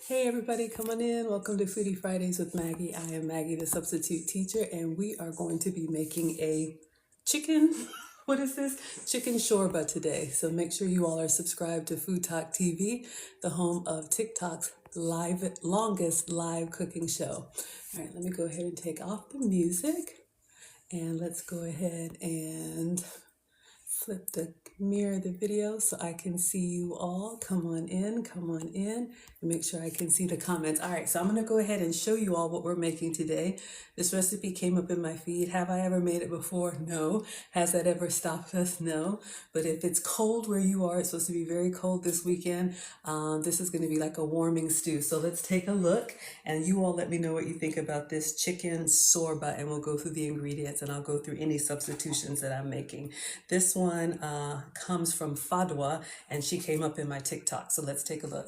Hey everybody, come on in. Welcome to Foodie Fridays with Maggie. I am Maggie, the substitute teacher, and we are going to be making a chicken, what is this? Chicken Shorba today. So make sure you all are subscribed to Food Talk TV, the home of TikTok's longest live cooking show. All right, let me go ahead and take off the music, and let's go ahead and flip the mirror the video so I can see you all. Come on in, and make sure I can see the comments. All right, so I'm gonna go ahead and show you all what we're making today. This recipe came up in my feed. Have I ever made it before? No. Has that ever stopped us? No. But if it's cold where you are, it's supposed to be very cold this weekend. This is gonna be like a warming stew. So let's take a look, and you all let me know what you think about this chicken sorba, and we'll go through the ingredients, and I'll go through any substitutions that I'm making. This one comes from Fadwa, and she came up in my TikTok. So let's take a look.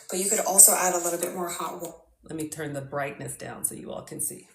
But you could also add a little bit more hot water. Let me turn the brightness down so you all can see.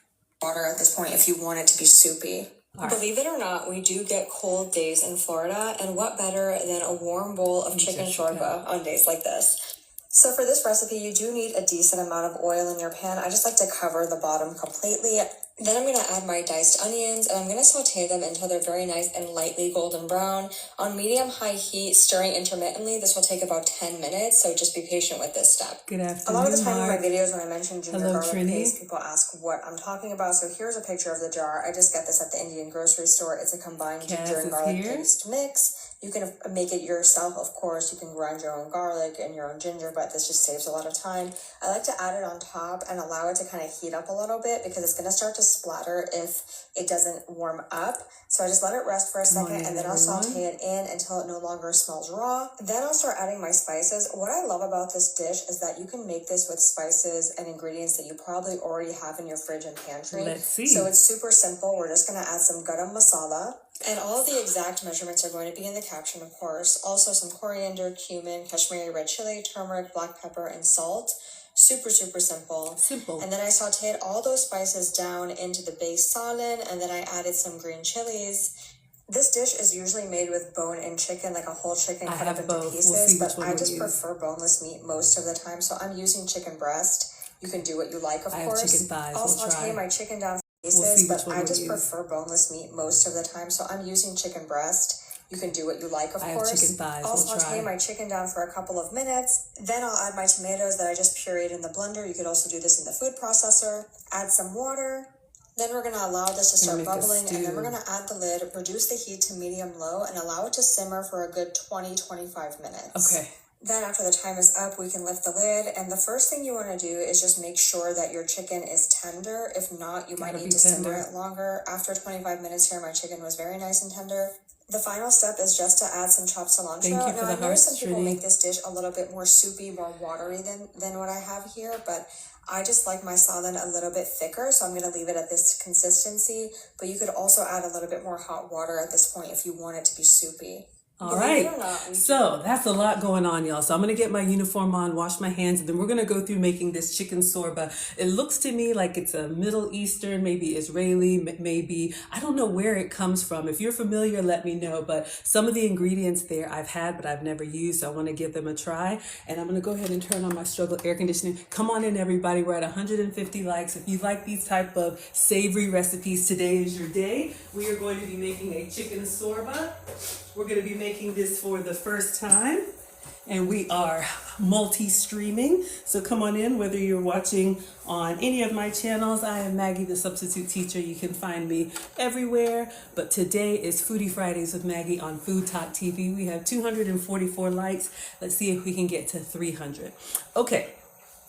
Water at this point if you want it to be soupy. Right. Believe it or not, we do get cold days in Florida, and what better than a warm bowl of chicken shorba on days like this? So for this recipe, you do need a decent amount of oil in your pan. I just like to cover the bottom completely. Then I'm going to add my diced onions, and I'm going to saute them until they're very nice and lightly golden brown. On medium-high heat, stirring intermittently. This will take about 10 minutes, so just be patient with this step. Good afternoon, A lot of the time Mark. in my videos when I mention ginger garlic Trini. paste, people ask what I'm talking about. So here's a picture of the jar. I just got this at the Indian grocery store. It's a combined ginger and garlic paste mix. You can make it yourself, of course. You can grind your own garlic and your own ginger, but this just saves a lot of time. I like to add it on top and allow it to kind of heat up a little bit because it's going to start to splatter if it doesn't warm up. So I just let it rest for a second, and then I'll saute it in until it no longer smells raw. Then I'll start adding my spices. What I love about this dish is that you can make this with spices and ingredients that you probably already have in your fridge and pantry. Let's see. So it's super simple. We're just going to add some garam masala. And all of the exact measurements are going to be in the caption, of course. Also some coriander, cumin, Kashmiri red chili, turmeric, black pepper, and salt. Super, super simple. Simple. And then I sauteed all those spices down into the base salad, and then I added some green chilies. This dish is usually made with bone-in chicken, like a whole chicken cut up into pieces, but I just prefer boneless meat most of the time, so I'm using chicken breast. You can do what you like, of course. I have chicken thighs. I'll saute my chicken down pieces, but I just prefer boneless meat most of the time, so I'm using chicken breast. You can do what you like, of course. Have chicken thighs. I'll saute my chicken down for a couple of minutes. Then I'll add my tomatoes that I just pureed in the blender. You could also do this in the food processor. Add some water. Then we're going to allow this to start bubbling, and then we're going to add the lid, reduce the heat to medium-low, and allow it to simmer for a good 20-25 minutes. Okay. Then after the time is up, we can lift the lid, and the first thing you want to do is just make sure that your chicken is tender. If not, you might need to simmer it longer. After 25 minutes here, my chicken was very nice and tender. The final step is just to add some chopped cilantro. Thank you for now, the I know some people Trini. make this dish a little bit more soupy, more watery than what I have here, but I just like my salad a little bit thicker, so I'm going to leave it at this consistency. But you could also add a little bit more hot water at this point if you want it to be soupy. All right, so that's a lot going on, y'all. So I'm going to get my uniform on, wash my hands, and then we're going to go through making this chicken sorba. It looks to me like it's a Middle Eastern, maybe Israeli, maybe, I don't know where it comes from. If you're familiar, let me know. But some of the ingredients there I've had, but I've never used, so I want to give them a try. And I'm going to go ahead and turn on my struggle air conditioning. Come on in, everybody. We're at 150 likes. If you like these type of savory recipes, today is your day. We are going to be making a chicken sorba. We're going to be making this for the first time, and we are multi-streaming. So come on in, whether you're watching on any of my channels. I am Maggie, the substitute teacher. You can find me everywhere. But today is Foodie Fridays with Maggie on Food Talk TV. We have 244 likes. Let's see if we can get to 300. Okay.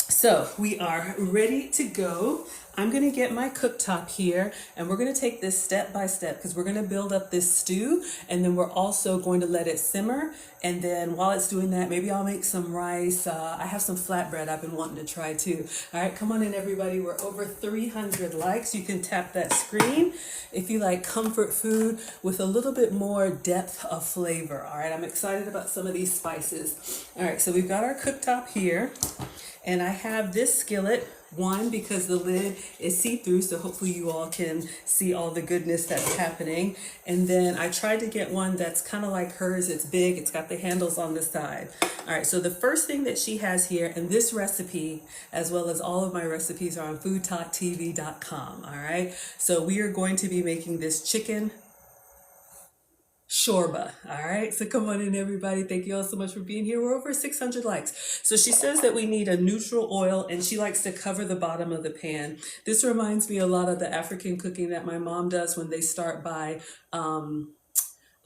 So we are ready to go. I'm going to get my cooktop here, and we're going to take this step by step because we're going to build up this stew, and then we're also going to let it simmer. And then while it's doing that, maybe I'll make some rice. I have some flatbread I've been wanting to try too. All right, come on in, everybody. We're over 300 likes. You can tap that screen if you like comfort food with a little bit more depth of flavor. All right, I'm excited about some of these spices. All right, so we've got our cooktop here. And I have this skillet One, because the lid is see-through, so hopefully you all can see all the goodness that's happening. And then I tried to get one that's kind of like hers. It's big, it's got the handles on the side. All right, so the first thing that she has here, and this recipe, as well as all of my recipes, are on foodtalktv.com. All right, so we are going to be making this chicken Shorba. All right, so come on in, everybody. Thank you all so much for being here. We're over 600 likes. So she says that we need a neutral oil, and she likes to cover the bottom of the pan. This reminds me a lot of the African cooking that my mom does when they start by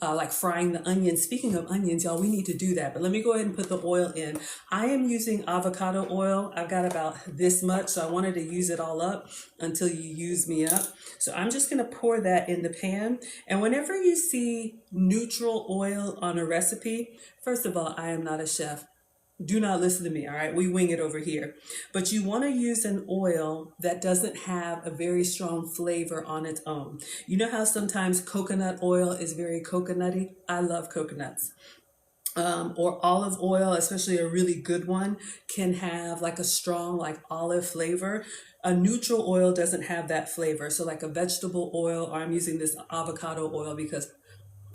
like frying the onions. Speaking of onions, y'all, we need to do that. But let me go ahead and put the oil in. I am using avocado oil. I've got about this much, so I wanted to use it all up until you use me up. So I'm just going to pour that in the pan. And whenever you see neutral oil on a recipe, first of all, I am not a chef. Do not listen to me, all right? We wing it over here. But you want to use an oil that doesn't have a very strong flavor on its own. You know how sometimes coconut oil is very coconutty? I love coconuts. Or olive oil, especially a really good one, can have like a strong like olive flavor. A neutral oil doesn't have that flavor. So like a vegetable oil, or I'm using this avocado oil because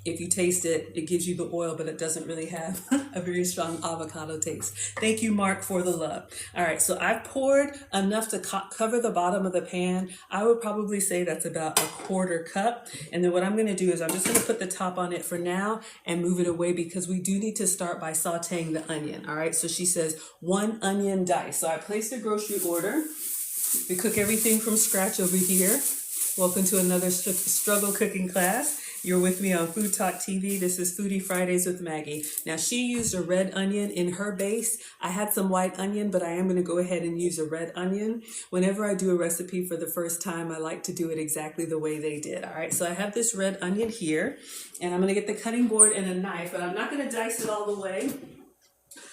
if you taste it, it gives you the oil, but it doesn't really have a very strong avocado taste. Thank you, Mark, for the love. All right, so I've poured enough to cover the bottom of the pan. I would probably say that's about a quarter cup. And then what I'm gonna do is I'm just gonna put the top on it for now and move it away because we do need to start by sauteing the onion, all right? So she says 1 onion dice. So I placed a grocery order. We cook everything from scratch over here. Welcome to another struggle cooking class. You're with me on Food Talk TV. This is Foodie Fridays with Maggie. Now, she used a red onion in her base. I had some white onion, but I am going to go ahead and use a red onion. Whenever I do a recipe for the first time, I like to do it exactly the way they did. All right, so I have this red onion here, and I'm going to get the cutting board and a knife, but I'm not going to dice it all the way.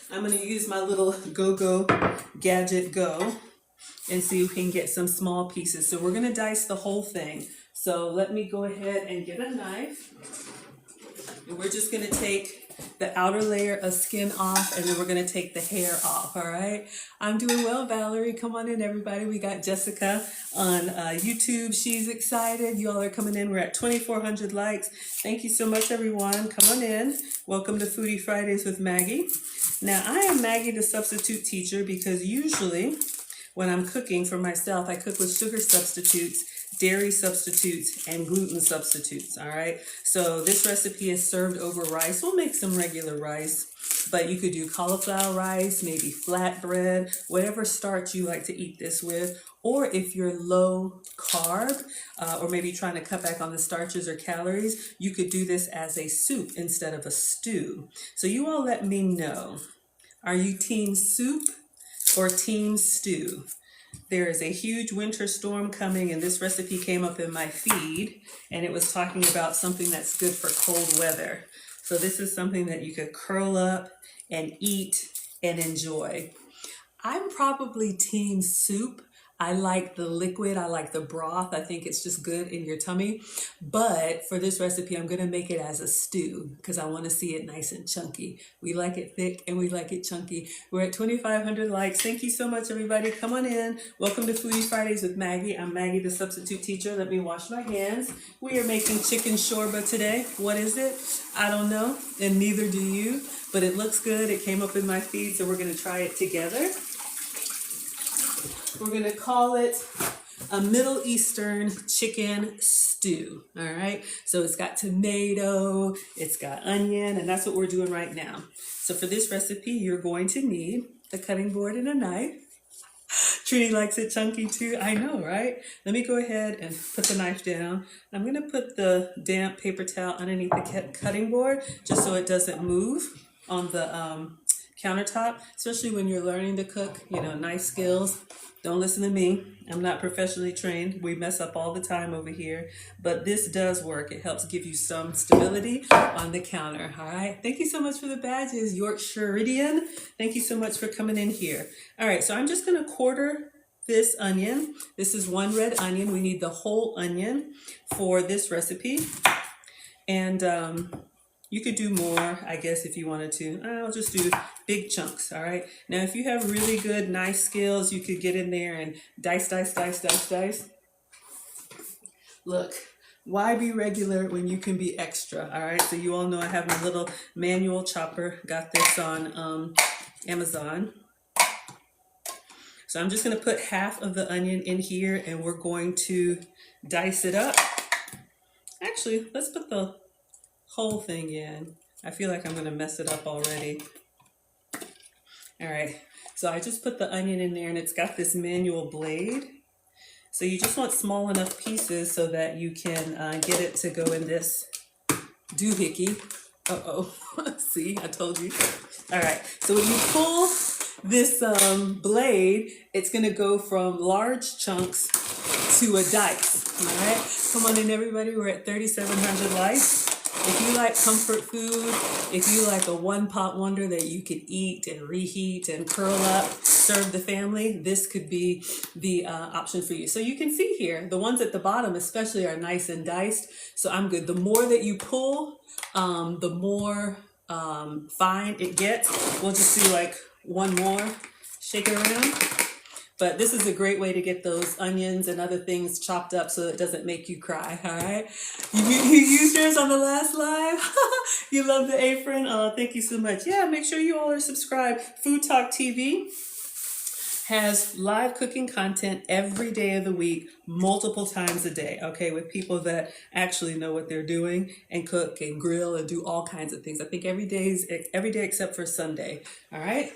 I'm going to use my little go-go gadget go and see if we can get some small pieces. So we're going to dice the whole thing. So let me go ahead and get a knife. And we're just going to take the outer layer of skin off, and then we're going to take the hair off, all right? I'm doing well, Valerie. Come on in, everybody. We got Jessica on YouTube. She's excited. You all are coming in. We're at 2,400 likes. Thank you so much, everyone. Come on in. Welcome to Foodie Fridays with Maggie. Now, I am Maggie, the substitute teacher, because usually when I'm cooking for myself, I cook with sugar substitutes, dairy substitutes, and gluten substitutes, all right? So this recipe is served over rice. We'll make some regular rice, but you could do cauliflower rice, maybe flatbread, whatever starch you like to eat this with. Or if you're low carb, or maybe trying to cut back on the starches or calories, you could do this as a soup instead of a stew. So you all let me know. Are you team soup or team stew? There is a huge winter storm coming, and this recipe came up in my feed, and it was talking about something that's good for cold weather. So this is something that you could curl up and eat and enjoy. I'm probably team soup. I like the liquid, I like the broth. I think it's just good in your tummy. But for this recipe, I'm gonna make it as a stew because I wanna see it nice and chunky. We like it thick and we like it chunky. We're at 2,500 likes. Thank you so much, everybody. Come on in. Welcome to Foodie Fridays with Maggie. I'm Maggie, the substitute teacher. Let me wash my hands. We are making chicken shorba today. What is it? I don't know, and neither do you, but it looks good. It came up in my feed, so we're gonna try it together. We're going to call it a Middle Eastern chicken stew, all right? So it's got tomato, it's got onion, and that's what we're doing right now. So for this recipe, you're going to need a cutting board and a knife. Trini likes it chunky too. I know, right? Let me go ahead and put the knife down. I'm going to put the damp paper towel underneath the cutting board just so it doesn't move on the countertop, especially when you're learning to cook, you know, knife skills. Don't listen to me. I'm not professionally trained. We mess up all the time over here, but this does work. It helps give you some stability on the counter, all right? Thank you so much for the badges, Yorkshirian. Thank you so much for coming in here. All right, so I'm just gonna quarter this onion. This is 1 red onion. We need the whole onion for this recipe. And You could do more, I guess, if you wanted to. I'll just do big chunks, all right? Now, if you have really good, nice skills, you could get in there and dice, dice, dice, dice, dice. Look, why be regular when you can be extra, all right? So you all know I have my little manual chopper. Got this on Amazon. So I'm just gonna put half of the onion in here and we're going to dice it up. Actually, let's put the whole thing in. I feel like I'm gonna mess it up already. All right, so I just put the onion in there and it's got this manual blade. So you just want small enough pieces so that you can get it to go in this doohickey. Uh-oh, see, I told you. All right, so when you pull this blade, it's gonna go from large chunks to a dice, all right? Come on in, everybody, we're at 3,700 likes. If you like comfort food, if you like a one-pot wonder that you could eat and reheat and curl up, serve the family, this could be the option for you. So you can see here, the ones at the bottom especially are nice and diced, so I'm good. The more that you pull, the more fine it gets. We'll just do like one more, shake it around. But this is a great way to get those onions and other things chopped up so it doesn't make you cry, all right? You used yours on the last live? You love the apron? Oh, thank you so much. Yeah, make sure you all are subscribed. Food Talk TV has live cooking content every day of the week, multiple times a day, okay, with people that actually know what they're doing and cook and grill and do all kinds of things. I think every day except for Sunday, all right?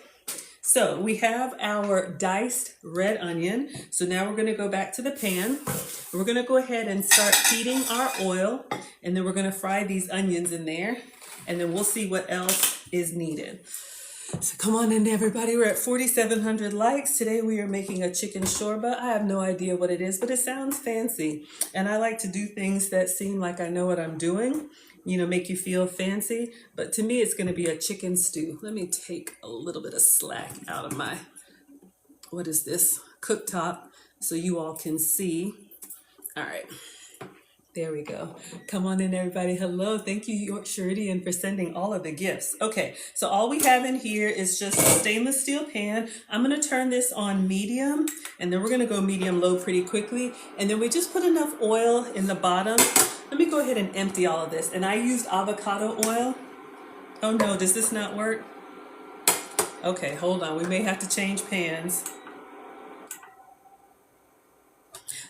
So we have our diced red onion. So now we're gonna go back to the pan. We're gonna go ahead and start heating our oil, and then we're gonna fry these onions in there, and then we'll see what else is needed. So come on in, everybody. We're at 4,700 likes. Today we are making a chicken shorba. I have no idea what it is, but it sounds fancy. And I like to do things that seem like I know what I'm doing, you know, make you feel fancy. But to me, it's going to be a chicken stew. Let me take a little bit of slack out of my, what is this, cooktop, so you all can see. All right. There we go. Come on in, everybody. Hello. Thank you, York Sheridan, for sending all of the gifts. Okay, so all we have in here is just a stainless steel pan. I'm going to turn this on medium, and then we're going to go medium low pretty quickly. And then we just put enough oil in the bottom. Let me go ahead and empty all of this. And I used avocado oil. Oh no, does this not work? Okay, hold on. We may have to change pans.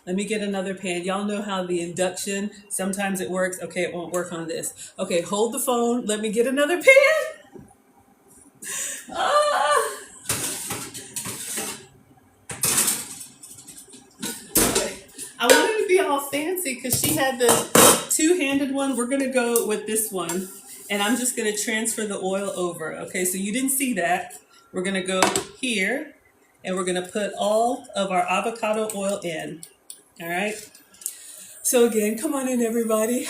Let me get another pan. Y'all know how the induction, sometimes it works. Okay, it won't work on this. Okay, hold the phone. Let me get another pan. Ah! Okay. I wanted to be all fancy because she had the two-handed one. We're going to go with this one. And I'm just going to transfer the oil over. Okay, so you didn't see that. We're going to go here. And we're going to put all of our avocado oil in. All right. So again, come on in, everybody.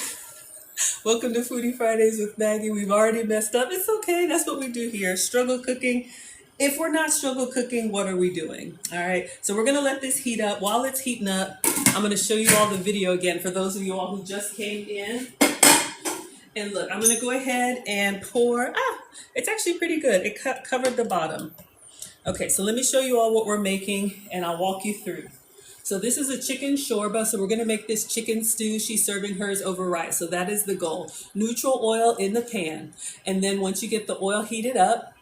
Welcome to Foodie Fridays with Maggie. We've already messed up. It's okay. That's what we do here. Struggle cooking. If we're not struggle cooking, what are we doing? All right. So we're going to let this heat up. While it's heating up, I'm going to show you all the video again for those of you all who just came in. And look, I'm going to go ahead and pour. It's actually pretty good. It covered the bottom. Okay. So let me show you all what we're making and I'll walk you through. So this is a chicken shorba. So we're going to make this chicken stew. She's serving hers over rice. So that is the goal. Neutral oil in the pan. And then once you get the oil heated up,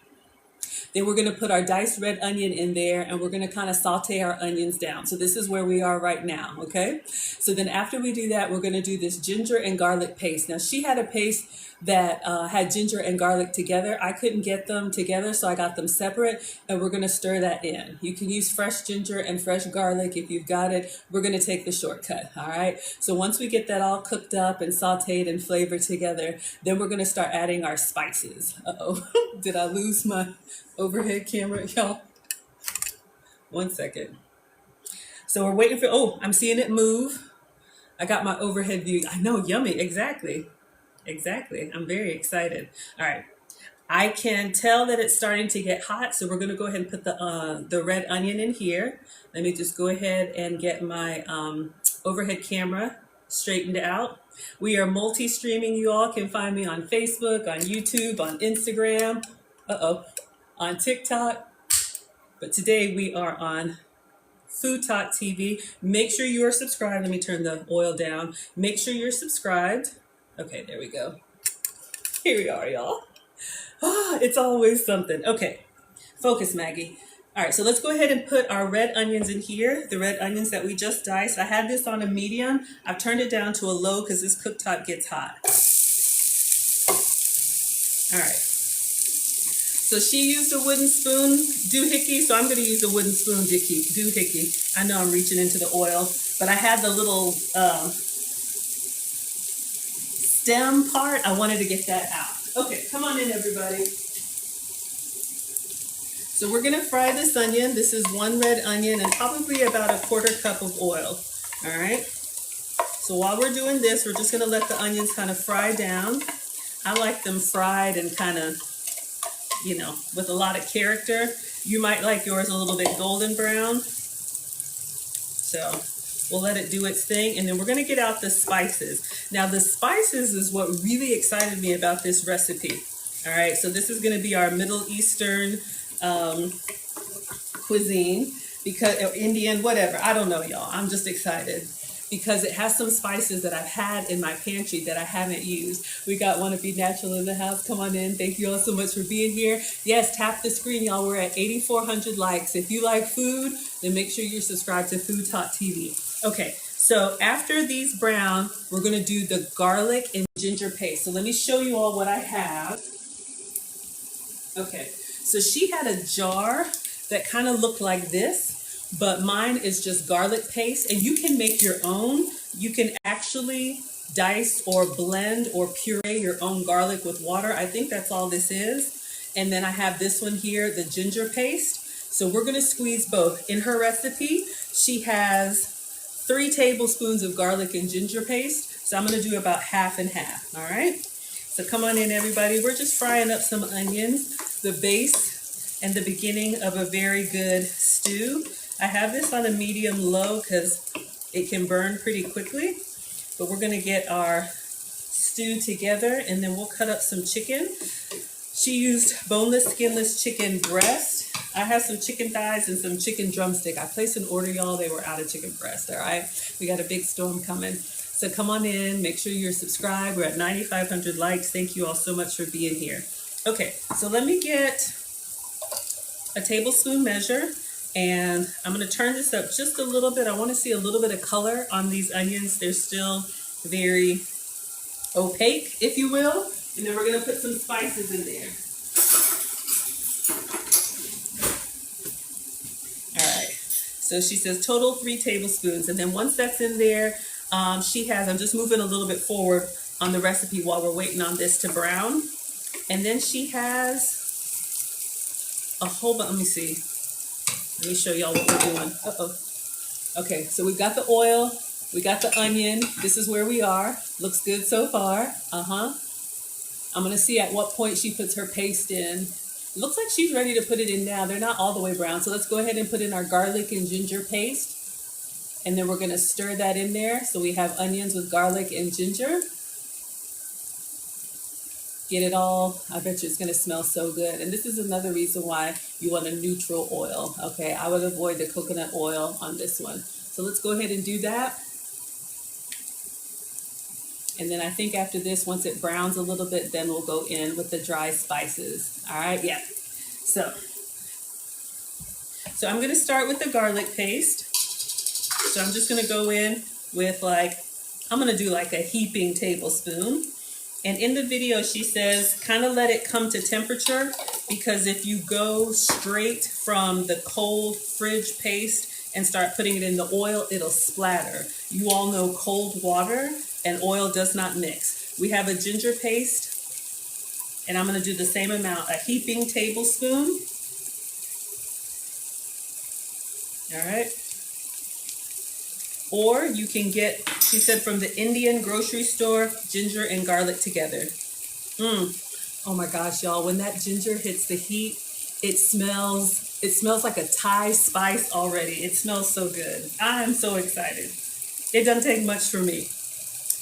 then we're going to put our diced red onion in there and we're going to kind of saute our onions down. So this is where we are right now, okay? So then after we do that, we're going to do this ginger and garlic paste. Now she had a paste that had ginger and garlic together. I couldn't get them together, so I got them separate and we're going to stir that in. You can use fresh ginger and fresh garlic if you've got it. We're going to take the shortcut, all right? So once we get that all cooked up and sauteed and flavored together, then we're going to start adding our spices. Uh-oh, did I lose my overhead camera, y'all? 1 second. So we're waiting for, oh, I'm seeing it move. I got my overhead view. I know, yummy, exactly. Exactly. I'm very excited. All right. I can tell that it's starting to get hot, so we're going to go ahead and put the red onion in here. Let me just go ahead and get my overhead camera straightened out. We are multi-streaming. You all can find me on Facebook, on YouTube, on Instagram, on TikTok. But today we are on Food Talk TV. Make sure you are subscribed. Let me turn the oil down. Make sure you're subscribed. Okay, there we go. Here we are, y'all. It's always something. Okay, focus, Maggie. All right, so let's go ahead and put our red onions in here, the red onions that we just diced. I had this on a medium. I've turned it down to a low because this cooktop gets hot. All right. So she used a wooden spoon doohickey, so I'm going to use a wooden spoon doohickey. I know I'm reaching into the oil, but I had the little stem part. I wanted to get that out. Okay, come on in, everybody. So we're going to fry this onion. This is 1 red onion and probably about a 1/4 cup of oil. All right. So while we're doing this, we're just going to let the onions kind of fry down. I like them fried and kind of, you know, with a lot of character. You might like yours a little bit golden brown. So we'll let it do its thing. And then we're going to get out the spices. Now the spices is what really excited me about this recipe. All right. So this is going to be our Middle Eastern cuisine, because, or Indian, whatever. I don't know, y'all. I'm just excited because it has some spices that I've had in my pantry that I haven't used. We got Wanna Be Natural in the house. Come on in. Thank you all so much for being here. Yes, tap the screen, y'all. We're at 8,400 likes. If you like food, then make sure you're subscribed to Food Talk TV. Okay, so after these brown, we're going to do the garlic and ginger paste. So let me show you all what I have. Okay, so she had a jar that kind of looked like this, but mine is just garlic paste, and you can make your own. You can actually dice or blend or puree your own garlic with water. I think that's all this is. And then I have this one here, the ginger paste. So we're going to squeeze both. In her recipe, she has 3 tablespoons of garlic and ginger paste. So I'm going to do about half and half. All right. So come on in, everybody. We're just frying up some onions, the base and the beginning of a very good stew. I have this on a medium-low because it can burn pretty quickly. But we're going to get our stew together, and then we'll cut up some chicken. She used boneless, skinless chicken breast. I have some chicken thighs and some chicken drumstick. I placed an order, y'all. They were out of chicken breast, all right? We got a big storm coming. So come on in. Make sure you're subscribed. We're at 9,500 likes. Thank you all so much for being here. Okay, so let me get a tablespoon measure, and I'm going to turn this up just a little bit. I want to see a little bit of color on these onions. They're still very opaque, if you will. And then we're going to put some spices in there. All right. So she says total 3 tablespoons. And then once that's in there, she has, I'm just moving a little bit forward on the recipe while we're waiting on this to brown. And then she has a whole bunch, let me see. Let me show y'all what we're doing. Okay, so we've got the oil, we got the onion. This is where we are. Looks good so far. I'm gonna see at what point she puts her paste in. Looks like she's ready to put it in now. They're not all the way brown. So let's go ahead and put in our garlic and ginger paste. And then we're gonna stir that in there. So we have onions with garlic and ginger. Get it all. I bet you it's gonna smell so good. And this is another reason why you want a neutral oil. Okay, I would avoid the coconut oil on this one. So let's go ahead and do that. And then I think after this, once it browns a little bit, then we'll go in with the dry spices. All right, yeah. So I'm gonna start with the garlic paste. So I'm just gonna go in with I'm gonna do like a heaping tablespoon. And in the video, she says, kind of let it come to temperature, because if you go straight from the cold fridge paste and start putting it in the oil, it'll splatter. You all know cold water and oil does not mix. We have a ginger paste, and I'm going to do the same amount, a heaping tablespoon. All right. Or you can get, she said, from the Indian grocery store, ginger and garlic together. Oh my gosh, y'all, when that ginger hits the heat, it smells like a Thai spice already. It smells so good. I'm so excited. It doesn't take much for me.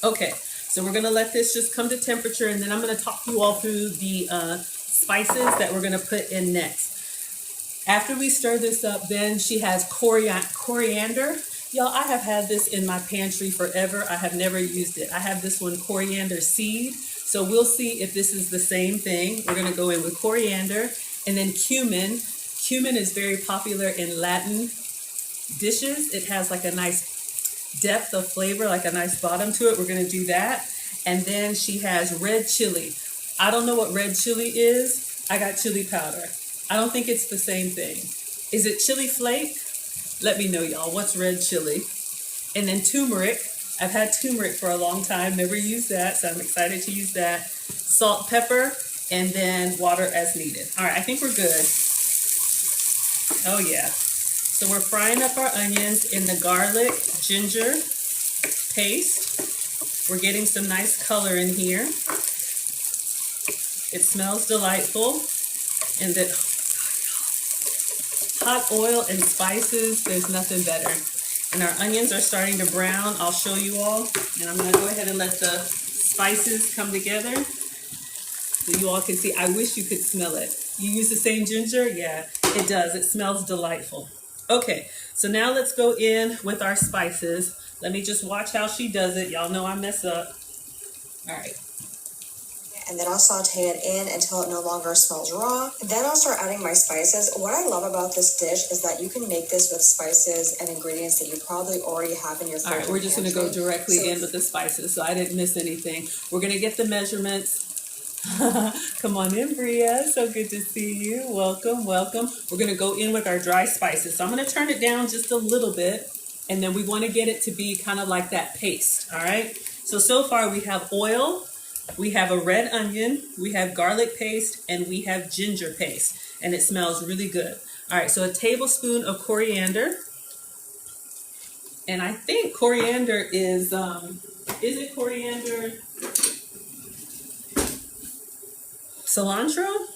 Okay, so we're gonna let this just come to temperature, and then I'm gonna talk you all through the spices that we're gonna put in next. After we stir this up, then she has coriander. Y'all, I have had this in my pantry forever. I have never used it. I have this one, coriander seed. So we'll see if this is the same thing. We're gonna go in with coriander, and then cumin. Cumin is very popular in Latin dishes. It has like a nice depth of flavor, like a nice bottom to it. We're gonna do that. And then she has red chili. I don't know what red chili is. I got chili powder. I don't think it's the same thing. Is it chili flake? Let me know, y'all. What's red chili? And then turmeric. I've had turmeric for a long time, never used that, so I'm excited to use that. Salt, pepper, and then water as needed. All right, I think we're good. Oh yeah. So we're frying up our onions in the garlic ginger paste. We're getting some nice color in here. It smells delightful. And then hot oil and spices, there's nothing better. And our onions are starting to brown. I'll show you all. And I'm gonna go ahead and let the spices come together so you all can see. I wish you could smell it. You use the same ginger? Yeah, it does. It smells delightful. Okay, so now let's go in with our spices. Let me just watch how she does it. Y'all know I mess up. All right. And then I'll saute it in until it no longer smells raw. Then I'll start adding my spices. What I love about this dish is that you can make this with spices and ingredients that you probably already have in your fridge. All right, we're just gonna go directly in with the spices, so I didn't miss anything. We're gonna get the measurements. Come on in, Bria. So good to see you. Welcome, welcome. We're gonna go in with our dry spices. So I'm gonna turn it down just a little bit, and then we wanna get it to be kind of like that paste, all right? So far we have oil, we have a red onion, we have garlic paste, and we have ginger paste, and it smells really good. All right, so a tablespoon of coriander, and I think coriander is it coriander cilantro?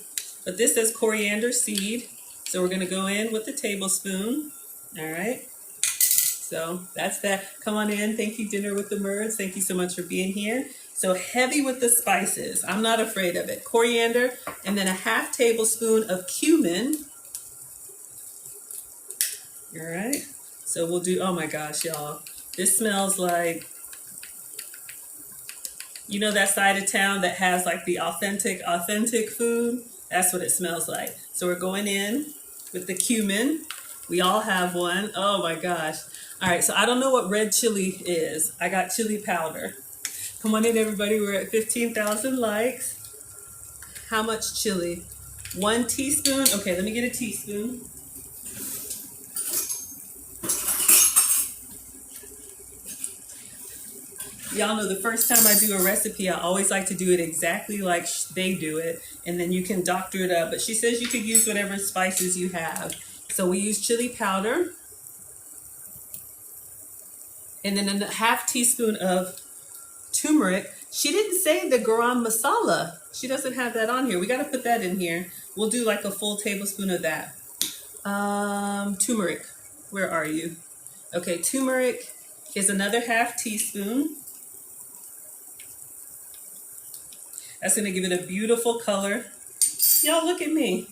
But this says coriander seed, so we're gonna go in with the tablespoon, all right? So that's that. Come on in. Thank you, Dinner with the Merds. Thank you so much for being here. So heavy with the spices. I'm not afraid of it. Coriander, and then a half tablespoon of cumin. All right. So we'll do, oh my gosh, y'all. This smells like, you know that side of town that has like the authentic food? That's what it smells like. So we're going in with the cumin. We all have one. Oh my gosh. All right, so I don't know what red chili is. I got chili powder. Come on in, everybody. We're at 15,000 likes. How much chili? 1 teaspoon. Okay, let me get a teaspoon. Y'all know the first time I do a recipe, I always like to do it exactly like they do it, and then you can doctor it up. But she says you could use whatever spices you have. So we use chili powder. And then a half teaspoon of turmeric. She didn't say the garam masala. She doesn't have that on here. We got to put that in here. We'll do like a full tablespoon of that. Turmeric. Where are you? Okay, turmeric is another half teaspoon. That's going to give it a beautiful color. Y'all look at me.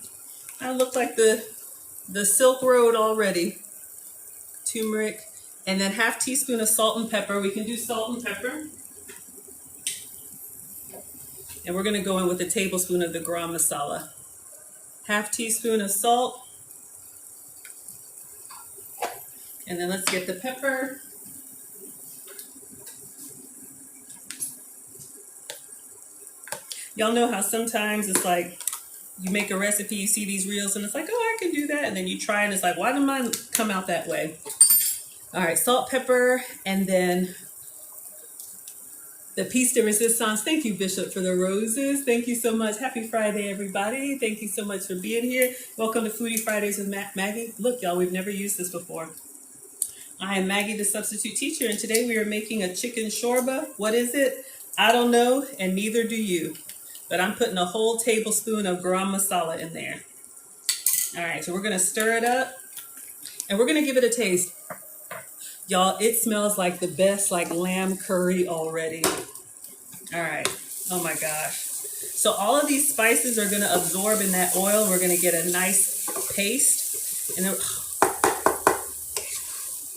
I look like the Silk Road already. Turmeric. And then half teaspoon of salt and pepper. We can do salt and pepper. And we're going to go in with a tablespoon of the garam masala. Half teaspoon of salt. And then let's get the pepper. Y'all know how sometimes it's like you make a recipe, you see these reels, and it's like, oh, I can do that. And then you try and it's like, why did mine come out that way? All right, salt, pepper, and then the piece de resistance. Thank you, Bishop, for the roses. Thank you so much. Happy Friday, everybody. Thank you so much for being here. Welcome to Foodie Fridays with Maggie. Look, y'all, we've never used this before. I am Maggie, the substitute teacher, and today we are making a chicken shorba. What is it? I don't know, and neither do you. But I'm putting a whole tablespoon of garam masala in there. All right, so we're going to stir it up, and we're going to give it a taste. Y'all, it smells like the best like lamb curry already. All right. Oh my gosh. So all of these spices are gonna absorb in that oil. We're gonna get a nice paste. And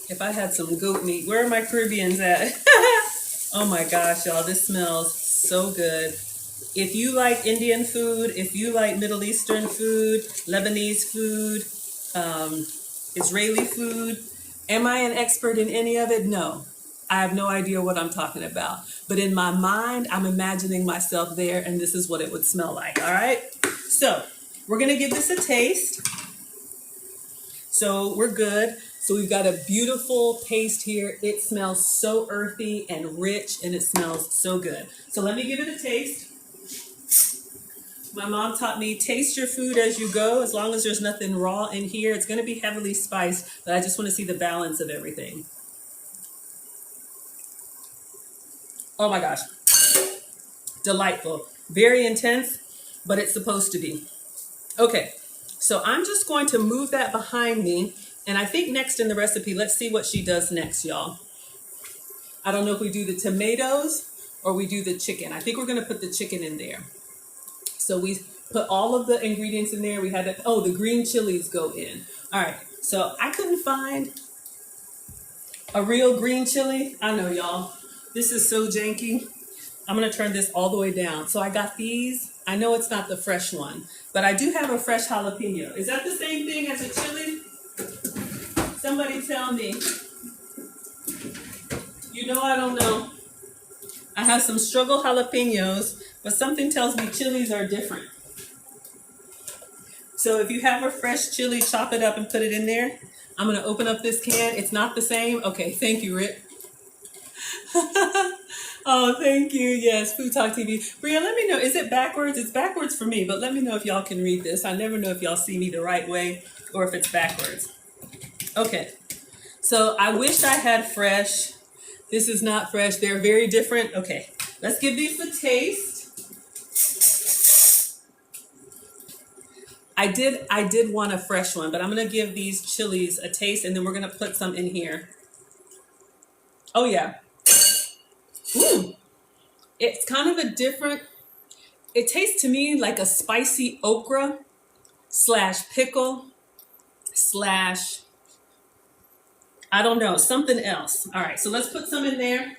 if I had some goat meat, where are my Caribbeans at? Oh my gosh, y'all, this smells so good. If you like Indian food, if you like Middle Eastern food, Lebanese food, Israeli food, am I an expert in any of it? No. I have no idea what I'm talking about. But in my mind, I'm imagining myself there, and this is what it would smell like, all right? So we're gonna give this a taste. So we're good. So we've got a beautiful paste here. It smells so earthy and rich, and it smells so good. So let me give it a taste. My mom taught me, taste your food as you go. As long as there's nothing raw in here, it's going to be heavily spiced, but I just want to see the balance of everything. Oh my gosh. Delightful. Very intense, but it's supposed to be. Okay, so I'm just going to move that behind me. And I think next in the recipe, let's see what she does next, y'all. I don't know if we do the tomatoes or we do the chicken. I think we're going to put the chicken in there. So we put all of the ingredients in there. We had that. Oh, the green chilies go in. All right. So I couldn't find a real green chili. I know, y'all. This is so janky. I'm going to turn this all the way down. So I got these. I know it's not the fresh one, but I do have a fresh jalapeno. Is that the same thing as a chili? Somebody tell me. You know I don't know. I have some struggle jalapenos, but something tells me chilies are different. So if you have a fresh chili, chop it up and put it in there. I'm going to open up this can. It's not the same. Okay, thank you, Rick. Oh, thank you. Yes, Food Talk TV. Bria, let me know. Is it backwards? It's backwards for me, but let me know if y'all can read this. I never know if y'all see me the right way or if it's backwards. Okay, so I wish I had fresh. This is not fresh. They're very different. Okay, let's give these a taste. I did want a fresh one, but I'm going to give these chilies a taste, and then we're going to put some in here. Oh, yeah. Ooh. It's kind of a different, it tastes to me like a spicy okra / pickle / I don't know, something else. All right, so let's put some in there.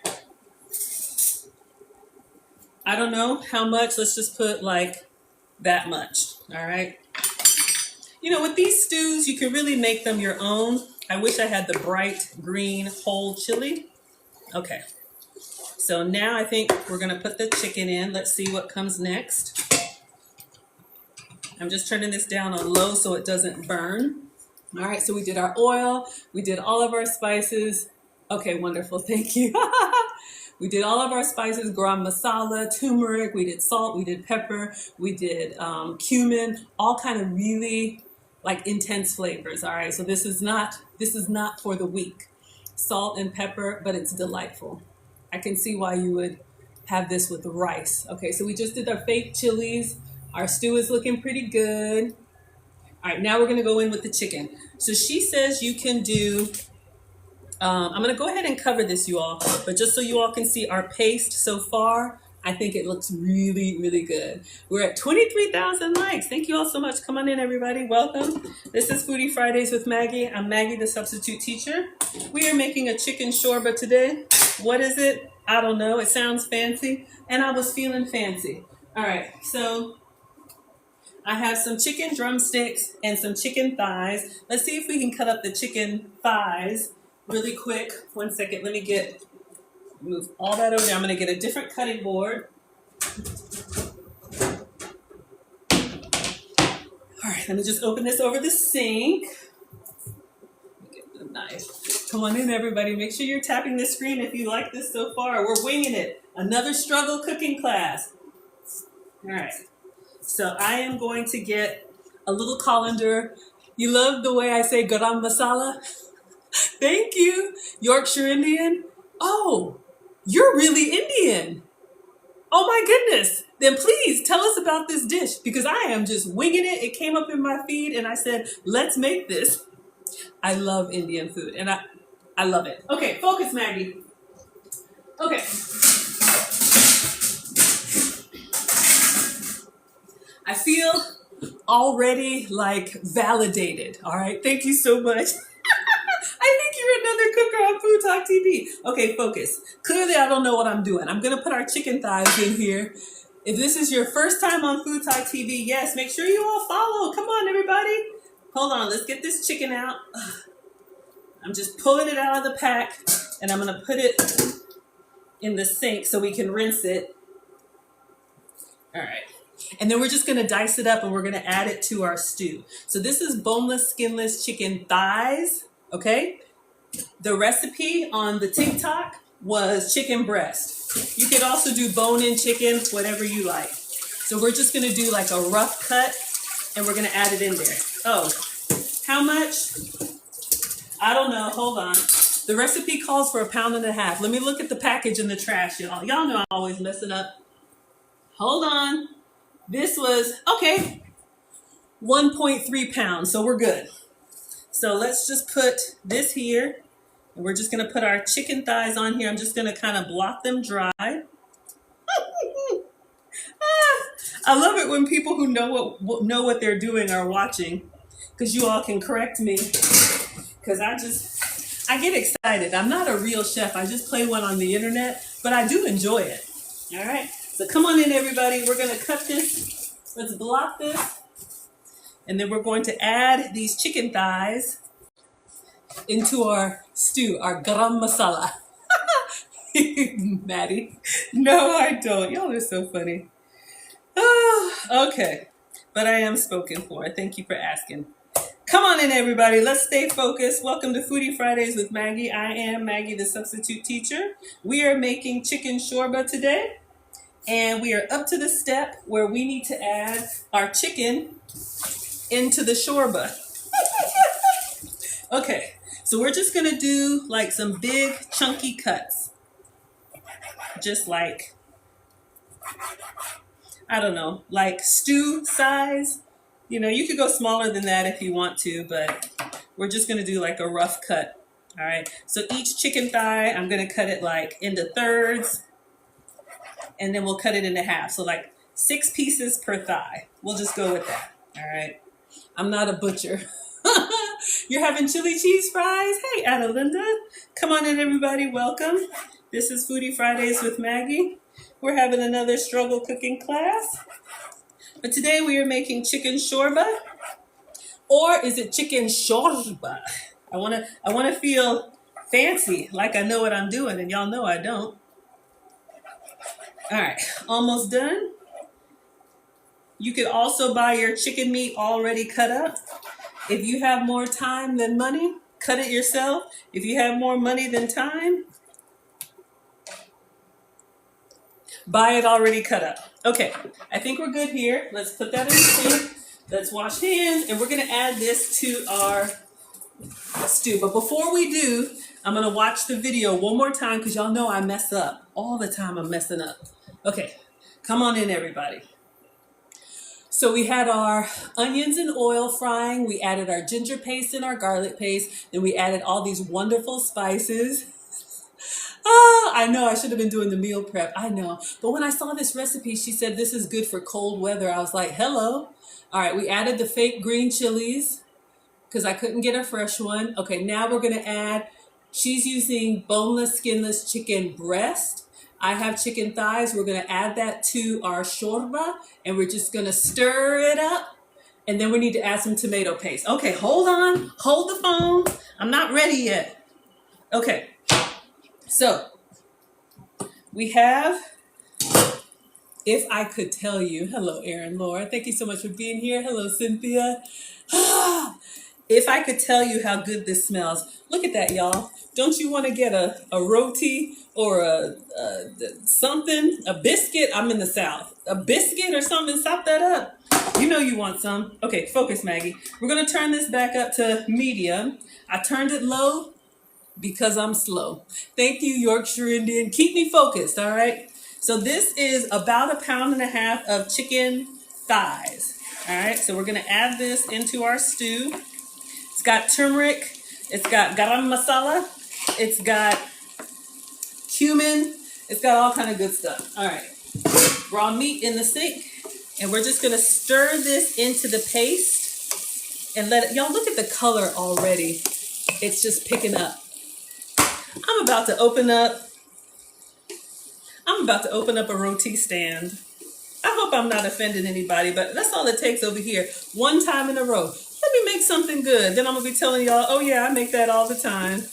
I don't know how much. Let's just put like that much. All right. You know, with these stews, you can really make them your own. I wish I had the bright green whole chili. Okay. So now I think we're going to put the chicken in. Let's see what comes next. I'm just turning this down on low so it doesn't burn. All right, so we did our oil. We did all of our spices. Okay, wonderful. Thank you. We did all of our spices, garam masala, turmeric. We did salt. We did pepper. We did cumin, all kind of really like intense flavors. All right, so this is not for the weak. Salt and pepper, but it's delightful. I can see why you would have this with rice. Okay, so we just did our fake chilies. Our stew is looking pretty good. All right, now we're going to go in with the chicken. So she says you can do, I'm going to go ahead and cover this, you all. But just so you all can see our paste so far, I think it looks really, really good. We're at 23,000 likes. Thank you all so much. Come on in, everybody. Welcome. This is Foodie Fridays with Maggie. I'm Maggie, the substitute teacher. We are making a chicken shorba today. What is it? I don't know. It sounds fancy. And I was feeling fancy. All right. So I have some chicken drumsticks and some chicken thighs. Let's see if we can cut up the chicken thighs really quick. 1 second. Let me move all that over there. I'm going to get a different cutting board. All right. Let me just open this over the sink. Get the knife. Come on in, everybody. Make sure you're tapping the screen if you like this so far. We're winging it. Another struggle cooking class. All right. So I am going to get a little coriander. You love the way I say garam masala? Thank you. Yorkshire Indian. Oh, you're really Indian. Oh my goodness. Then please tell us about this dish because I am just winging it. It came up in my feed and I said, let's make this. I love Indian food. And I love it. Okay, focus, Maggie. Okay. I feel already like validated. All right. Thank you so much. I think you're another cooker on Food Talk TV. Okay, focus. Clearly, I don't know what I'm doing. I'm going to put our chicken thighs in here. If this is your first time on Food Talk TV, yes, make sure you all follow. Come on, everybody. Hold on. Let's get this chicken out. I'm just pulling it out of the pack, and I'm going to put it in the sink so we can rinse it. All right. And then we're just going to dice it up, and we're going to add it to our stew. So this is boneless, skinless chicken thighs. Okay, the recipe on the TikTok was chicken breast. You could also do bone-in chicken, whatever you like. So we're just gonna do like a rough cut and we're gonna add it in there. Oh, how much? I don't know, hold on. The recipe calls for 1.5 pounds. Let me look at the package in the trash, y'all. Y'all know I'm always messing up. Hold on. This was, okay, 1.3 pounds, so we're good. So let's just put this here, and we're just going to put our chicken thighs on here. I'm just going to kind of block them dry. I love it when people who know what they're doing are watching, because you all can correct me, because I get excited. I'm not a real chef. I just play one on the internet, but I do enjoy it. All right, so come on in, everybody. We're going to cut this. Let's block this. And then we're going to add these chicken thighs into our stew, our garam masala. Maddie. No, I don't. Y'all are so funny. Oh, okay. But I am spoken for. Thank you for asking. Come on in, everybody. Let's stay focused. Welcome to Foodie Fridays with Maggie. I am Maggie, the substitute teacher. We are making chicken shorba today. And we are up to the step where we need to add our chicken into the shorba. Okay, so we're just gonna do like some big chunky cuts. Just like, I don't know, like stew size. You know, you could go smaller than that if you want to, but we're just gonna do like a rough cut. All right, so each chicken thigh, I'm gonna cut it like into thirds, and then we'll cut it into half. So like 6 pieces per thigh. We'll just go with that. All right. I'm not a butcher. You're having chili cheese fries? Hey, Adelinda. Come on in, everybody. Welcome. This is Foodie Fridays with Maggie. We're having another struggle cooking class. But today we are making chicken shorba. Or is it chicken shorba? I wanna feel fancy, like I know what I'm doing, and y'all know I don't. All right, almost done. You could also buy your chicken meat already cut up. If you have more time than money, cut it yourself. If you have more money than time, buy it already cut up. Okay, I think we're good here. Let's put that in the sink. Let's wash hands, and we're gonna add this to our stew. But before we do, I'm gonna watch the video one more time because y'all know I mess up. All the time I'm messing up. Okay, come on in, everybody. So we had our onions and oil frying. We added our ginger paste and our garlic paste. Then we added all these wonderful spices. Oh, I know I should have been doing the meal prep. I know. But when I saw this recipe, she said this is good for cold weather. I was like, hello. All right, we added the fake green chilies because I couldn't get a fresh one. Okay, now we're going to add, she's using boneless, skinless chicken breast. I have chicken thighs. We're going to add that to our shorba, and we're just going to stir it up. And then we need to add some tomato paste. Okay, hold on. Hold the phone. I'm not ready yet. Okay. So we have, if I could tell you, hello, Erin Laura. Thank you so much for being here. Hello, Cynthia. If I could tell you how good this smells. Look at that, y'all. Don't you want to get a roti or a something, a biscuit? I'm in the South. A biscuit or something, sop that up. You know you want some. Okay, focus, Maggie. We're going to turn this back up to medium. I turned it low because I'm slow. Thank you, Yorkshire Indian. Keep me focused, all right? So this is about 1.5 pounds of chicken thighs. All right, so we're going to add this into our stew. It's got turmeric. It's got garam masala. It's got cumin. It's got all kind of good stuff. All right. Raw meat in the sink. And we're just going to stir this into the paste and let it, y'all look at the color already. It's just picking up. I'm about to open up a roti stand. I hope I'm not offending anybody, but that's all it takes over here. One time in a row. Let me make something good. Then I'm going to be telling y'all, oh yeah, I make that all the time.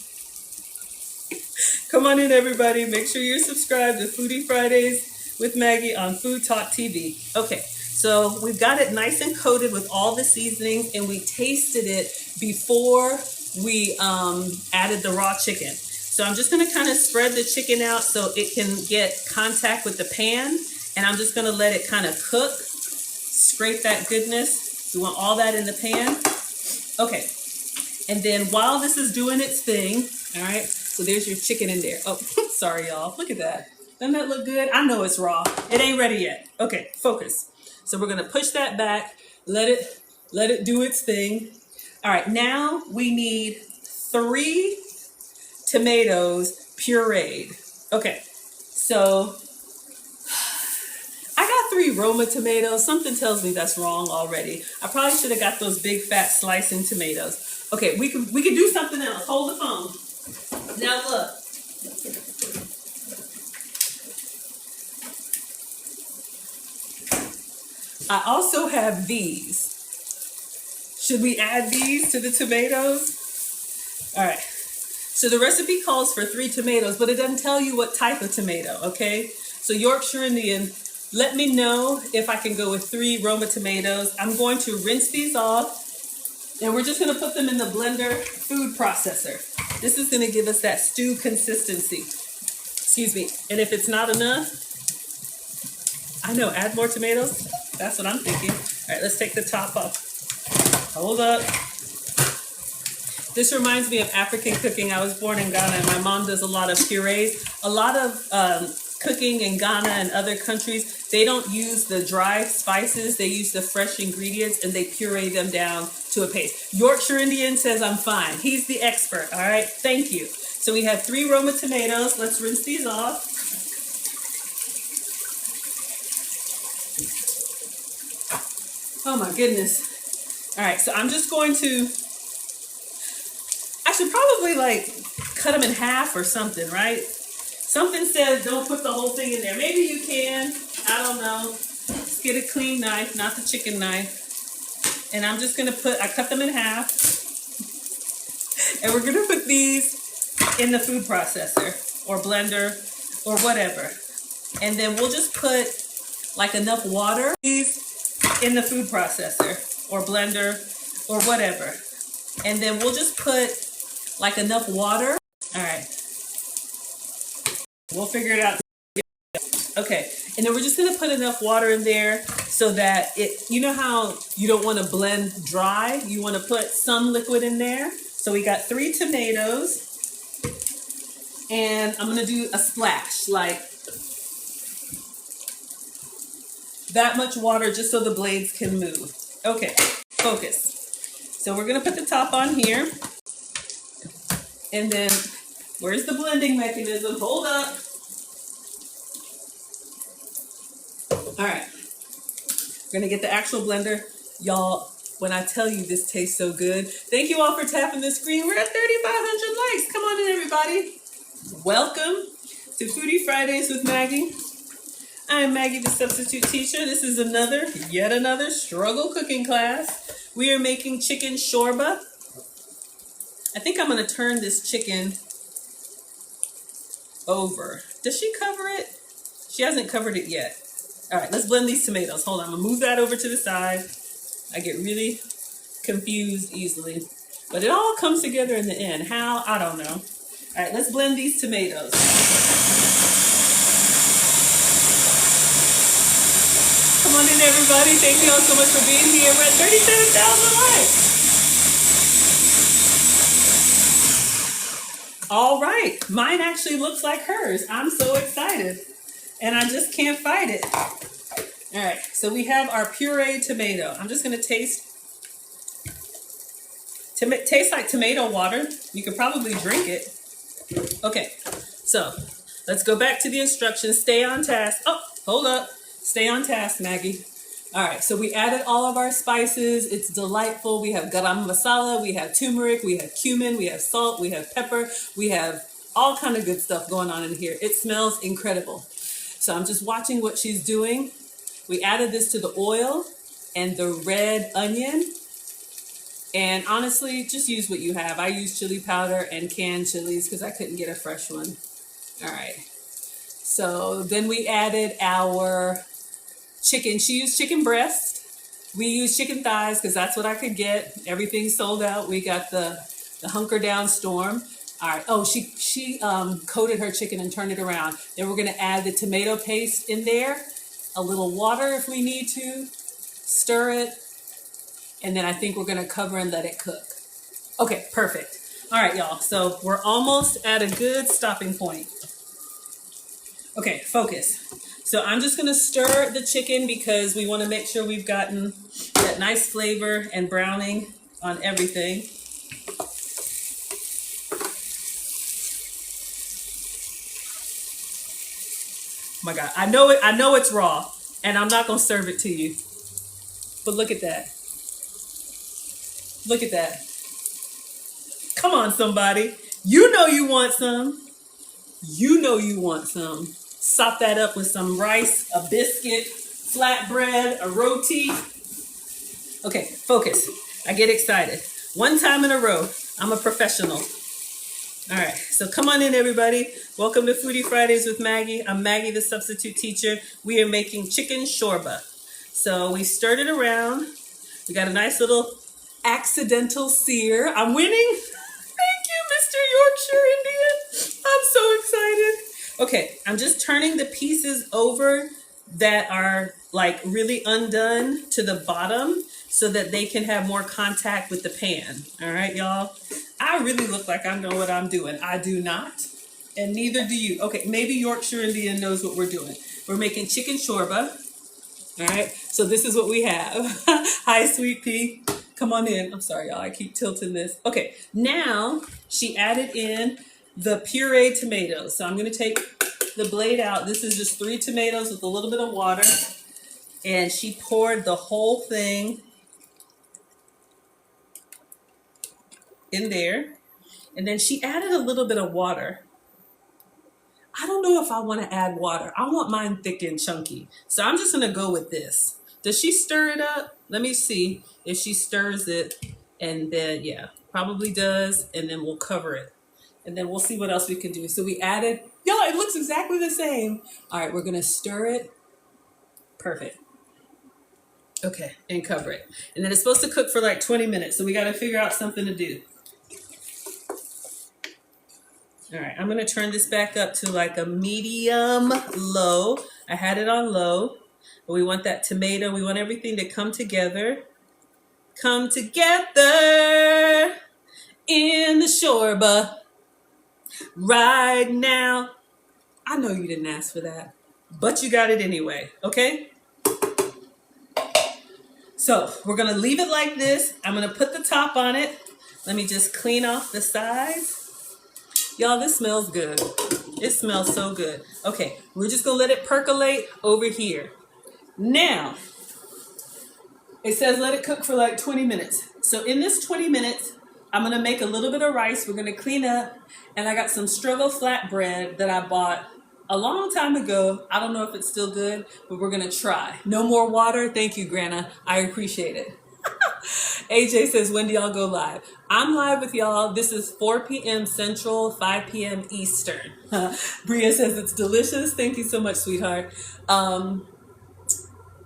Come on in, everybody. Make sure you're subscribed to Foodie Fridays with Maggie on Food Talk TV. Okay, so we've got it nice and coated with all the seasonings, and we tasted it before we added the raw chicken. So I'm just going to kind of spread the chicken out so it can get contact with the pan, and I'm just going to let it kind of cook, scrape that goodness. We want all that in the pan. Okay, and then while this is doing its thing, all right, so there's your chicken in there. Oh, sorry, y'all. Look at that. Doesn't that look good? I know it's raw. It ain't ready yet. Okay, focus. So we're going to push that back, let it do its thing. All right, now we need 3 tomatoes pureed. Okay, so I got 3 Roma tomatoes. Something tells me that's wrong already. I probably should have got those big fat slicing tomatoes. Okay, we can do something else. Hold the phone. Now look. I also have these. Should we add these to the tomatoes? All right. So the recipe calls for 3 tomatoes, but it doesn't tell you what type of tomato, okay? So Yorkshire Indian, let me know if I can go with 3 Roma tomatoes. I'm going to rinse these off, and we're just gonna put them in the blender food processor. This is gonna give us that stew consistency. Excuse me. And if it's not enough, I know, add more tomatoes. That's what I'm thinking. All right, let's take the top off. Hold up. This reminds me of African cooking. I was born in Ghana, and my mom does a lot of purees. A lot of cooking in Ghana and other countries, they don't use the dry spices. They use the fresh ingredients, and they puree them down to a paste. Yorkshire Indian says I'm fine. He's the expert, all right? Thank you. So we have 3 Roma tomatoes. Let's rinse these off. Oh my goodness. All right, so I'm just going to, I should probably like cut them in half or something, right? Something says don't put the whole thing in there. Maybe you can, I don't know. Let's get a clean knife, not the chicken knife. And I'm just gonna I cut them in half. And we're gonna put these in the food processor or blender or whatever. And then we'll just put like enough water in the food processor or blender or whatever. And then we'll just put like enough water. All right. We'll figure it out. Okay. And then we're just going to put enough water in there so that you know how you don't want to blend dry? You want to put some liquid in there. So we got 3 tomatoes. And I'm going to do a splash, like that much water just so the blades can move. Okay, focus. So we're gonna put the top on here. And then, where's the blending mechanism? Hold up. All right, we're gonna get the actual blender. Y'all, when I tell you this tastes so good, thank you all for tapping the screen. We're at 3,500 likes. Come on in, everybody. Welcome to Foodie Fridays with Maggie. I'm Maggie, the substitute teacher. This is yet another struggle cooking class. We are making chicken shorba. I think I'm going to turn this chicken over. Does she cover it? She hasn't covered it yet. All right, let's blend these tomatoes. Hold on, I'm going to move that over to the side. I get really confused easily. But it all comes together in the end. How? I don't know. All right, let's blend these tomatoes. Come on in, everybody. Thank you all so much for being here. We're at 37,000 likes. All right. Mine actually looks like hers. I'm so excited. And I just can't fight it. All right. So we have our pureed tomato. I'm just going to taste like tomato water. You could probably drink it. Okay, so let's go back to the instructions. Stay on task. Oh, hold up. Stay on task, Maggie. All right, so we added all of our spices. It's delightful. We have garam masala, we have turmeric, we have cumin, we have salt, we have pepper, we have all kind of good stuff going on in here. It smells incredible. So I'm just watching what she's doing. We added this to the oil and the red onion. And honestly, just use what you have. I use chili powder and canned chilies because I couldn't get a fresh one. All right. So then we added our chicken. She used chicken breast. We used chicken thighs because that's what I could get. Everything's sold out. We got the hunker down storm. All right. Oh, she coated her chicken and turned it around. Then we're going to add the tomato paste in there. A little water if we need to. Stir it. And then I think we're going to cover and let it cook. Okay, perfect. All right, y'all. So we're almost at a good stopping point. Okay, focus. So I'm just going to stir the chicken because we want to make sure we've gotten that nice flavor and browning on everything. Oh my God, I know it's raw and I'm not going to serve it to you. But look at that. Look at that. Come on, somebody. You know you want some. You know you want some. Sop that up with some rice, a biscuit, flatbread, a roti. Okay, focus. I get excited. One time in a row, I'm a professional. All right, so come on in, everybody. Welcome to Foodie Fridays with Maggie. I'm Maggie, the substitute teacher. We are making chicken shorba. So we stirred it around. We got a nice little accidental sear. I'm winning. Thank you, Mr. Yorkshire Indian. I'm so excited. Okay, I'm just turning the pieces over that are like really undone to the bottom so that they can have more contact with the pan. All right, y'all. I really look like I know what I'm doing. I do not, and neither do you. Okay, maybe Yorkshire Indian knows what we're doing. We're making chicken shorba. All right, so this is what we have. Hi, Sweet Pea. Come on in. I'm sorry, y'all. I keep tilting this. Okay, now she added in the pureed tomatoes. So I'm going to take the blade out. This is just 3 tomatoes with a little bit of water. And she poured the whole thing in there. And then she added a little bit of water. I don't know if I want to add water. I want mine thick and chunky. So I'm just going to go with this. Does she stir it up? Let me see if she stirs it. And then, yeah, probably does. And then we'll cover it. And then we'll see what else we can do. So we added, y'all, it looks exactly the same. All right, we're going to stir it. Perfect. Okay, and cover it. And then it's supposed to cook for like 20 minutes. So we got to figure out something to do. All right, I'm going to turn this back up to like a medium low. I had it on low. But we want that tomato. We want everything to come together. Come together in the shorba right now. I know you didn't ask for that, but you got it anyway, okay? So we're going to leave it like this. I'm going to put the top on it. Let me just clean off the sides. Y'all, this smells good. It smells so good. Okay, we're just going to let it percolate over here. Now, it says let it cook for like 20 minutes. So in this 20 minutes, I'm going to make a little bit of rice. We're going to clean up. And I got some struggle flatbread that I bought a long time ago. I don't know if it's still good, but we're going to try. No more water. Thank you, Grana. I appreciate it. AJ says, when do y'all go live? I'm live with y'all. This is 4 p.m. Central, 5 p.m. Eastern. Bria says it's delicious. Thank you so much, sweetheart.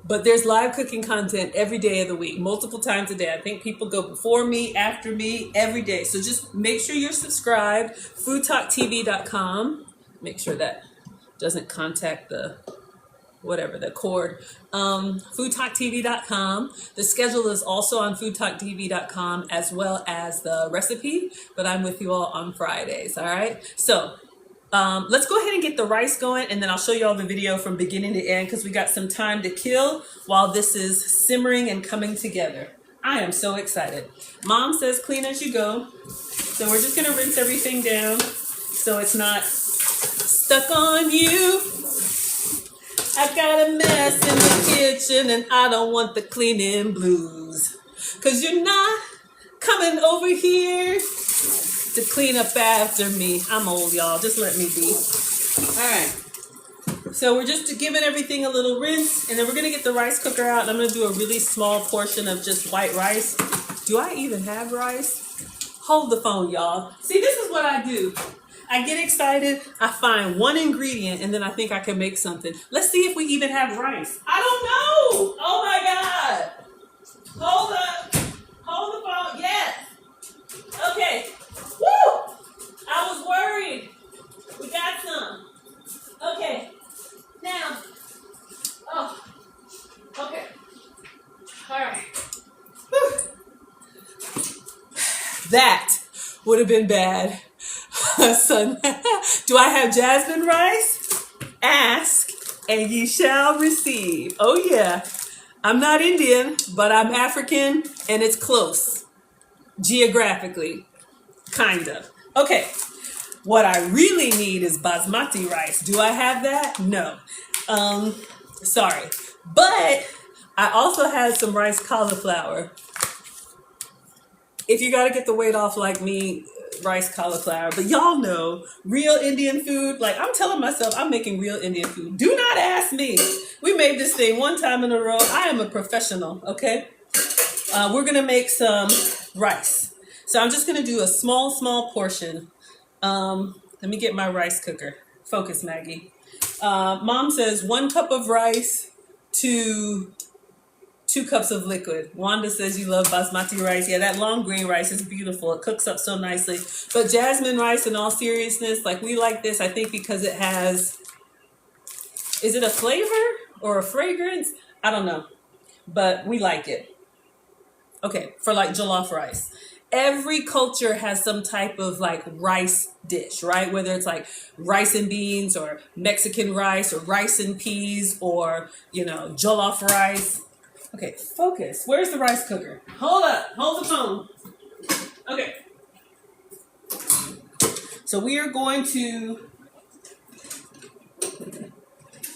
But there's live cooking content every day of the week, multiple times a day. I think people go before me, after me, every day. So just make sure you're subscribed. foodtalktv.com. Make sure that doesn't contact the cord. foodtalktv.com. The schedule is also on foodtalktv.com as well as the recipe, but I'm with you all on Fridays, all right? So let's go ahead and get the rice going, and then I'll show you all the video from beginning to end because we got some time to kill while this is simmering and coming together. I am so excited. Mom says clean as you go. So we're just going to rinse everything down. so it's not stuck on you. I got a mess in the kitchen and I don't want the cleaning blues. Cause you're not coming over here to clean up after me. I'm old, y'all. Just let me be. All right. So we're just giving everything a little rinse, and then we're gonna get the rice cooker out, and I'm gonna do a really small portion of just white rice. Do I even have rice? Hold the phone, y'all. See, this is what I do. I get excited, I find one ingredient, and then I think I can make something. Let's see if we even have rice. I don't know. Oh my God. Hold up. Hold the phone. Yes. Okay. Woo! I was worried. We got some. Okay. Now. Oh. Okay. All right. Whew. That would have been bad. Son, do I have jasmine rice? Ask and ye shall receive. Oh yeah. I'm not Indian, but I'm African and it's close. Geographically. Kind of. Okay. What I really need is basmati rice. Do I have that? No. Sorry. But I also had some rice cauliflower. If you got to get the weight off like me, rice cauliflower. But y'all know, real Indian food, like I'm telling myself I'm making real Indian food. Do not ask me. We made this thing one time in a row. I am a professional, okay? We're going to make some rice. So I'm just going to do a small portion. Let me get my rice cooker. Focus, Maggie. Mom says 1 cup of rice to 2 cups of liquid. Wanda says you love basmati rice. Yeah, that long grain rice is beautiful. It cooks up so nicely. But jasmine rice, in all seriousness, like we like this, I think because it has, is it a flavor or a fragrance? I don't know. But we like it. Okay, for like jollof rice. Every culture has some type of like rice dish, right? Whether it's like rice and beans or Mexican rice or rice and peas or, you know, jollof rice. Okay, focus. Where's the rice cooker? Hold up. Hold the phone. Okay. So we are going to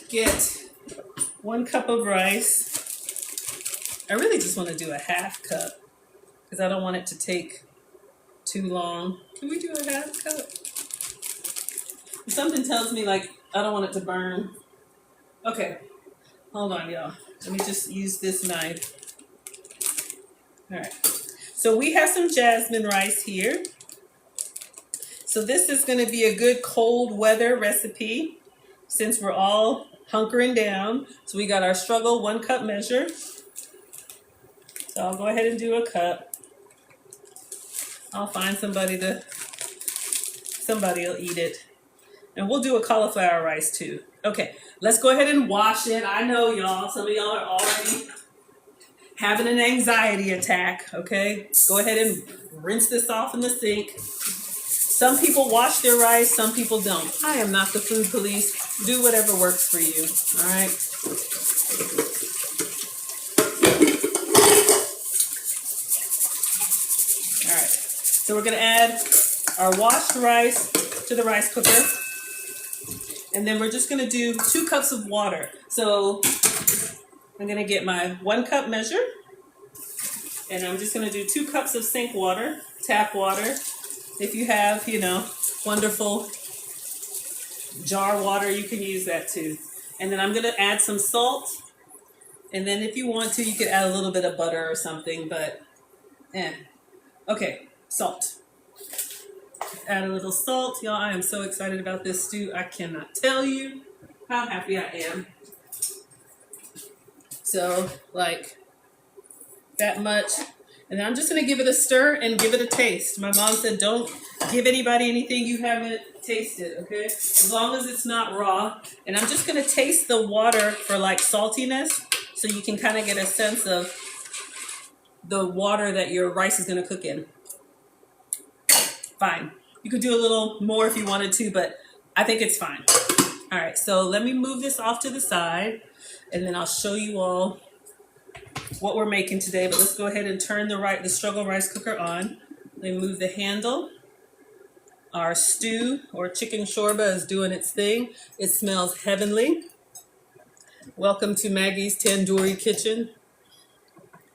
get 1 cup of rice. I really just want to do a half cup because I don't want it to take too long. Can we do a half cup? Something tells me like I don't want it to burn. Okay. Hold on, y'all. Let me just use this knife. All right. So we have some jasmine rice here. So this is going to be a good cold weather recipe since we're all hunkering down. So we got our struggle 1 cup measure. So I'll go ahead and do a cup. I'll find somebody will eat it. And we'll do a cauliflower rice too. Okay, let's go ahead and wash it. I know y'all, some of y'all are already having an anxiety attack, okay? Go ahead and rinse this off in the sink. Some people wash their rice, some people don't. I am not the food police. Do whatever works for you, all right? All right, so we're gonna add our washed rice to the rice cooker. And then we're just gonna do 2 cups of water. So I'm gonna get my 1 cup measure. And I'm just gonna do 2 cups of sink water, tap water. If you have, you know, wonderful jar water, you can use that too. And then I'm gonna add some salt. And then if you want to, you could add a little bit of butter or something, but okay, salt. Add a little salt. Y'all, I am so excited about this stew. I cannot tell you how happy I am. So, like, that much. And then I'm just going to give it a stir and give it a taste. My mom said don't give anybody anything you haven't tasted, okay? As long as it's not raw. And I'm just going to taste the water for, like, saltiness so you can kind of get a sense of the water that your rice is going to cook in. Fine. You could do a little more if you wanted to, but I think it's fine. All right, so let me move this off to the side, and then I'll show you all what we're making today. But let's go ahead and turn the struggle rice cooker on. Let me move the handle Our stew or chicken shorba is doing its thing. It smells heavenly. Welcome to Maggie's Tandoori Kitchen.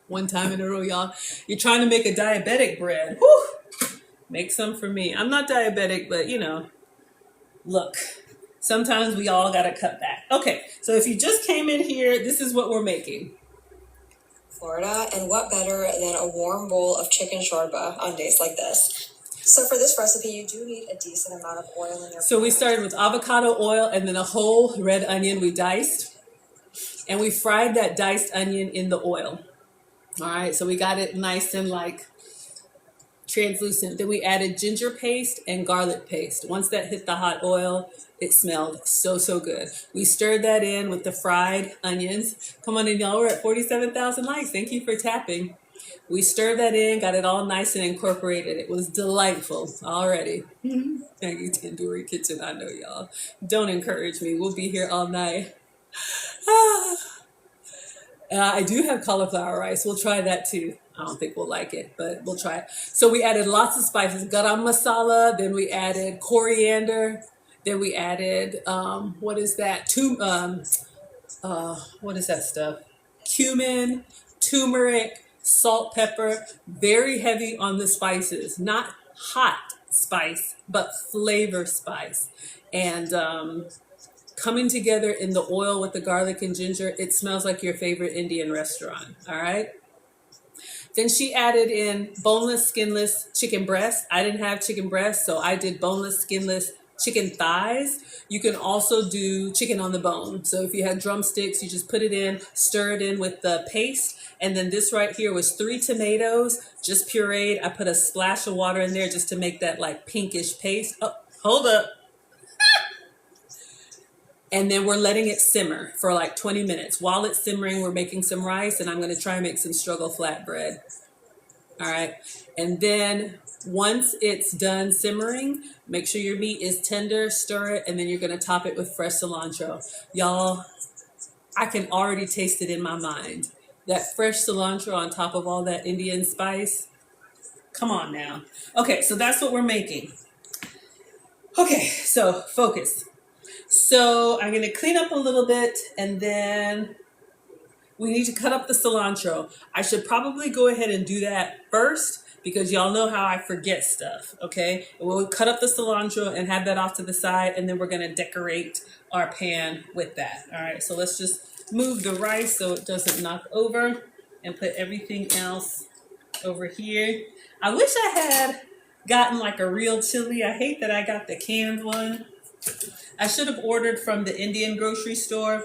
One time in a row, y'all. You're trying to make a diabetic bread. Whew! Make some for me. I'm not diabetic, but you know, look, sometimes we all gotta cut back. Okay, so if you just came in here, this is what we're making. Florida, and what better than a warm bowl of chicken shorba on days like this? So for this recipe, you do need a decent amount of oil in your So we started with avocado oil and then a whole red onion we diced. And we fried that diced onion in the oil. All right, so we got it nice and like translucent. Then we added ginger paste and garlic paste. Once that hit the hot oil, it smelled so good. We stirred that in with the fried onions. Come on in, y'all. We're at 47,000 likes. Thank you for tapping. We stirred that in, got it all nice and incorporated. It was delightful already. Maggie Tandoori Kitchen, I know y'all. Don't encourage me. We'll be here all night. I do have cauliflower rice. We'll try that too. I don't think we'll like it, but we'll try it. So we added lots of spices. Garam masala. Then we added coriander. Then we added, what is that? What is that stuff? Cumin, turmeric, salt, pepper. Very heavy on the spices. Not hot spice, but flavor spice. And coming together in the oil with the garlic and ginger, it smells like your favorite Indian restaurant, all right? Then she added in boneless, skinless chicken breast. I didn't have chicken breast, so I did boneless, skinless chicken thighs. You can also do chicken on the bone. So if you had drumsticks, you just put it in, stir it in with the paste. And then this right here was 3 tomatoes, just pureed. I put a splash of water in there just to make that like pinkish paste. Oh, hold up. And then we're letting it simmer for like 20 minutes. While it's simmering, we're making some rice, and I'm going to try and make some struggle flatbread. All right. And then once it's done simmering, make sure your meat is tender, stir it, and then you're going to top it with fresh cilantro. Y'all, I can already taste it in my mind. That fresh cilantro on top of all that Indian spice. Come on now. Okay, so that's what we're making. Okay, so focus. So I'm going to clean up a little bit, and then we need to cut up the cilantro. I should probably go ahead and do that first because y'all know how I forget stuff, okay? We'll cut up the cilantro and have that off to the side, and then we're going to decorate our pan with that. All right, so let's just move the rice so it doesn't knock over and put everything else over here. I wish I had gotten like a real chili. I hate that I got the canned one. I should have ordered from the Indian grocery store.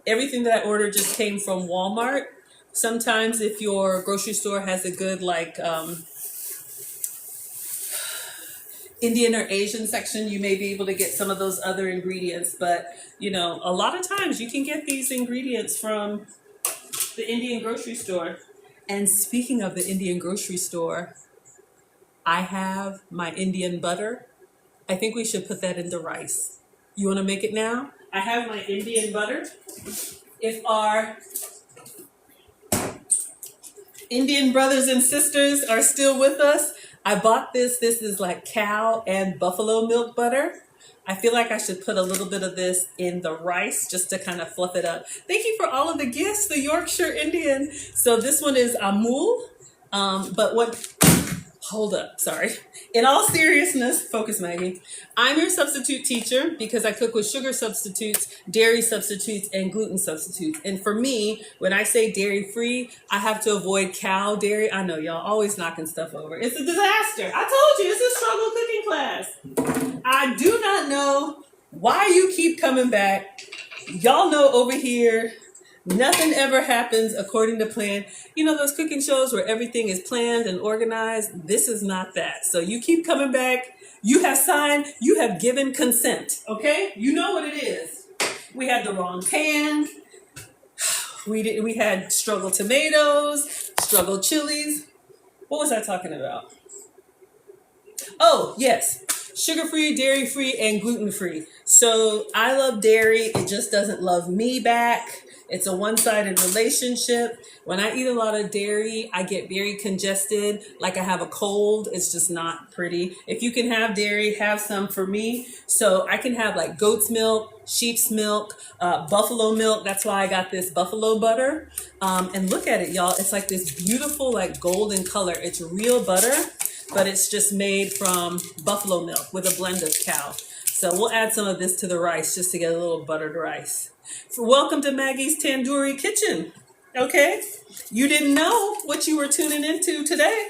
Everything that I ordered just came from Walmart. Sometimes if your grocery store has a good like Indian or Asian section, you may be able to get some of those other ingredients. But, you know, a lot of times you can get these ingredients from the Indian grocery store. And speaking of the Indian grocery store, I have my Indian butter. I think we should put that in the rice. You want to make it now? I have my Indian butter. If our Indian brothers and sisters are still with us, I bought this. This is like cow and buffalo milk butter. I feel like I should put a little bit of this in the rice just to kind of fluff it up. Thank you for all of the gifts, the Yorkshire Indian. So this one is Amul. But what... Hold up, sorry. In all seriousness, focus, Maggie. I'm your substitute teacher because I cook with sugar substitutes, dairy substitutes, and gluten substitutes. And for me, when I say dairy-free, I have to avoid cow dairy. I know y'all always knocking stuff over. It's a disaster. I told you, it's a struggle cooking class. I do not know why you keep coming back. Y'all know over here, nothing ever happens according to plan. You know those cooking shows where everything is planned and organized? This is not that. So you keep coming back. You have signed. You have given consent. Okay? You know what it is. We had the wrong pan. We had struggle tomatoes, struggle chilies. What was I talking about? Oh, yes. Sugar-free, dairy-free, and gluten-free. So I love dairy. It just doesn't love me back. It's a one-sided relationship. When I eat a lot of dairy, I get very congested, like I have a cold. It's just not pretty. If you can have dairy, have some for me. So I can have like goat's milk, sheep's milk, buffalo milk. That's why I got this buffalo butter. And look at it, y'all. It's like this beautiful, like golden color. It's real butter, but it's just made from buffalo milk with a blend of cow. So we'll add some of this to the rice just to get a little buttered rice. So welcome to Maggie's Tandoori Kitchen. Okay, you didn't know what you were tuning into today,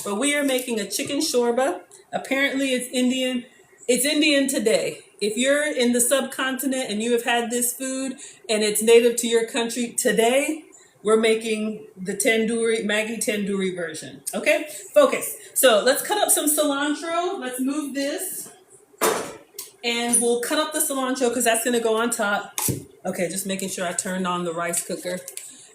but we are making a chicken shorba. Apparently it's Indian. It's Indian today. If you're in the subcontinent and you have had this food and it's native to your country, today we're making the tandoori, Maggie tandoori version. Okay, focus. So let's cut up some cilantro. Let's move this. And we'll cut up the cilantro because that's going to go on top. Okay, just making sure I turned on the rice cooker.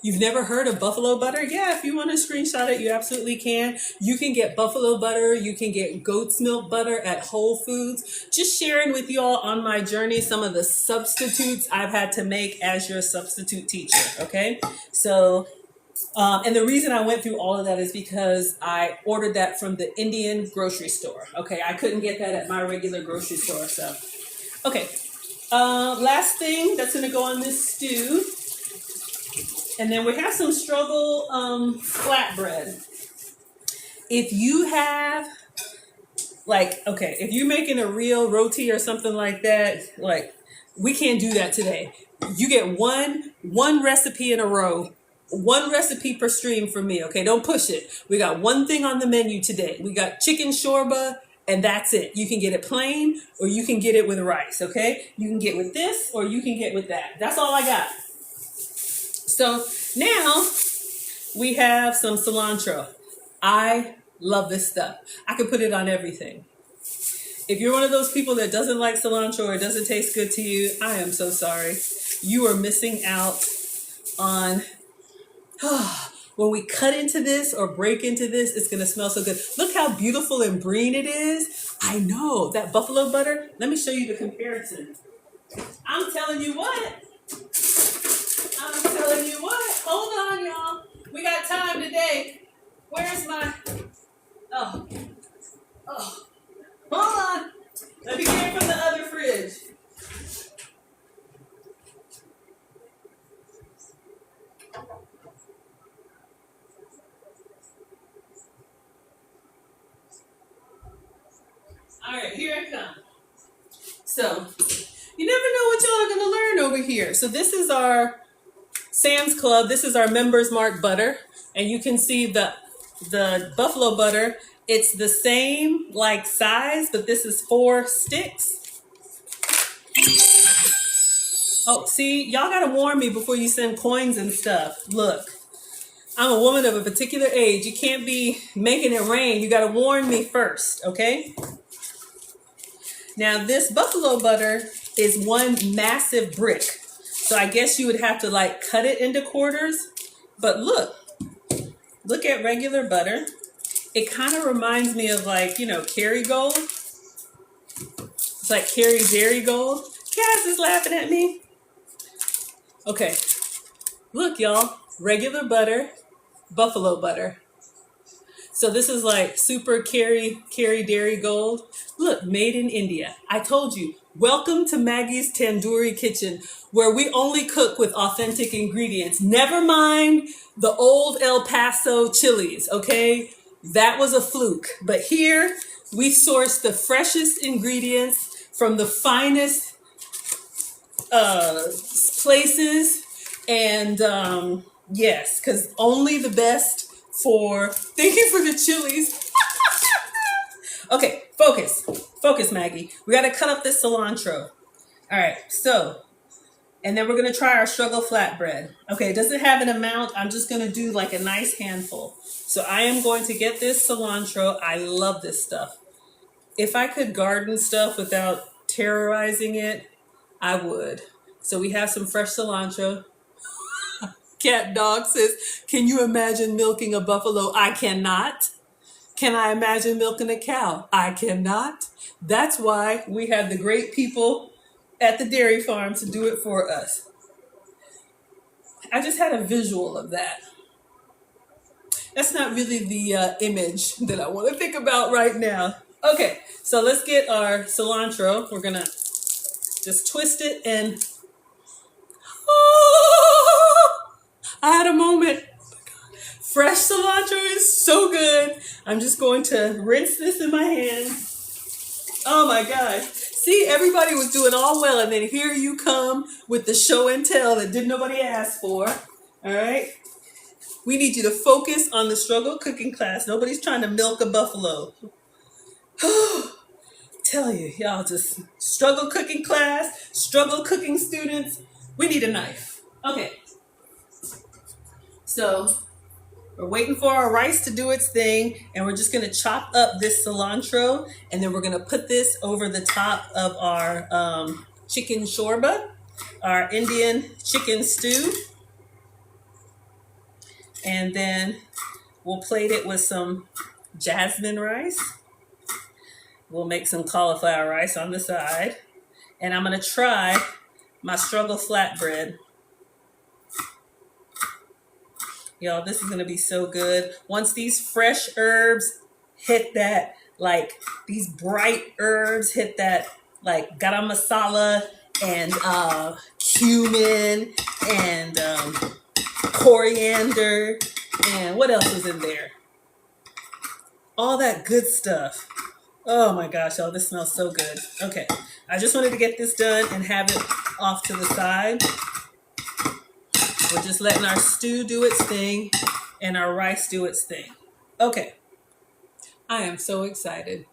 You've never heard of buffalo butter? Yeah, if you want to screenshot it, you absolutely can. You can get buffalo butter. You can get goat's milk butter at Whole Foods. Just sharing with y'all on my journey some of the substitutes I've had to make as your substitute teacher, okay? So, and the reason I went through all of that is because I ordered that from the Indian grocery store, okay? I couldn't get that at my regular grocery store, so. Okay, last thing that's gonna go on this stew. And then we have some struggle flatbread. If you have, like, okay, if you're making a real roti or something like that, like, we can't do that today. You get one recipe in a row, one recipe per stream from me, okay? Don't push it. We got one thing on the menu today. We got chicken shorba, and that's it. You can get it plain, or you can get it with rice, okay? You can get with this, or you can get with that. That's all I got. So now we have some cilantro. I love this stuff. I could put it on everything. If you're one of those people that doesn't like cilantro or doesn't taste good to you, I am so sorry. You are missing out on, when we cut into this or break into this, it's going to smell so good. Look how beautiful and green it is. I know, that buffalo butter. Let me show you the comparison. I'm telling you what. Hold on, y'all. We got time today. Where's my... Oh. Hold on. Let me get it from the other fridge. All right, here I come. So, you never know what y'all are going to learn over here. So this is our Sam's Club. This is our Members Mark butter. And you can see the buffalo butter. It's the same like size, but this is 4 sticks. Oh, see, y'all got to warn me before you send coins and stuff. Look, I'm a woman of a particular age. You can't be making it rain. You got to warn me first, okay? Now, this buffalo butter is one massive brick. So I guess you would have to like cut it into quarters. But look at regular butter. It kind of reminds me of like, you know, Kerrygold. It's like Kerry Dairy Gold. Cass is laughing at me. Okay, look y'all, regular butter, buffalo butter. So this is like super Kerry Dairy Gold. Look, made in India. I told you, welcome to Maggie's Tandoori Kitchen, where we only cook with authentic ingredients. Never mind the old El Paso chilies, okay? That was a fluke. But here, we source the freshest ingredients from the finest places. And yes, because only the best for, thank you for the chilies. Okay, focus, Maggie. We got to cut up this cilantro. All right, so, and then we're going to try our struggle flatbread. Okay, it doesn't have an amount. I'm just going to do like a nice handful. So I am going to get this cilantro. I love this stuff. If I could garden stuff without terrorizing it, I would. So we have some fresh cilantro. Cat dog says, can you imagine milking a buffalo? I cannot. Can I imagine milking a cow? I cannot. That's why we have the great people at the dairy farm to do it for us. I just had a visual of that. That's not really the image that I want to think about right now. Okay, so let's get our cilantro. We're gonna just twist it and I had a moment. Fresh cilantro is so good. I'm just going to rinse this in my hand. Oh my gosh. See, everybody was doing all well, and then here you come with the show and tell that didn't nobody ask for. All right? We need you to focus on the struggle cooking class. Nobody's trying to milk a buffalo. Tell you, y'all just struggle cooking class, struggle cooking students. We need a knife. Okay. So we're waiting for our rice to do its thing, and we're just going to chop up this cilantro, and then we're going to put this over the top of our chicken shorba, our Indian chicken stew. And then we'll plate it with some jasmine rice. We'll make some cauliflower rice on the side. And I'm going to try my struggle flatbread. Y'all, this is going to be so good. Once these fresh herbs hit that, like these bright herbs hit that, like garam masala and cumin and coriander and what else was in there? All that good stuff. Oh my gosh, y'all, this smells so good. Okay, I just wanted to get this done and have it off to the side. We're just letting our stew do its thing and our rice do its thing. Okay. I am so excited.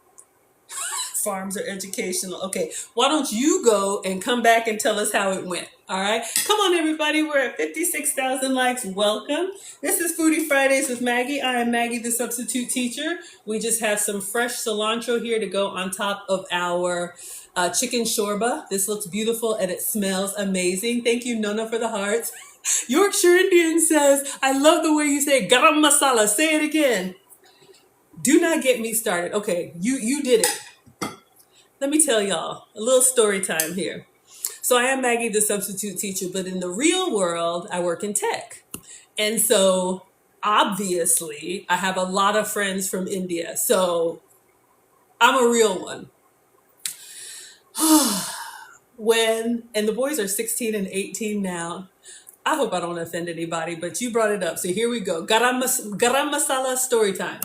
Farms are educational. Okay, why don't you go and come back and tell us how it went? All right. Come on, everybody. We're at 56,000 likes. Welcome. This is Foodie Fridays with Maggie. I am Maggie, the substitute teacher. We just have some fresh cilantro here to go on top of our chicken shorba. This looks beautiful and it smells amazing. Thank you, Nona, for the hearts. Yorkshire Indian says, I love the way you say garam masala. Say it again. Do not get me started. Okay, you did it. Let me tell y'all a little story time here. So I am Maggie, the substitute teacher, but in the real world, I work in tech. And so obviously I have a lot of friends from India. So I'm a real one. And the boys are 16 and 18 now. I hope I don't offend anybody, but you brought it up. So here we go. Garam masala story time.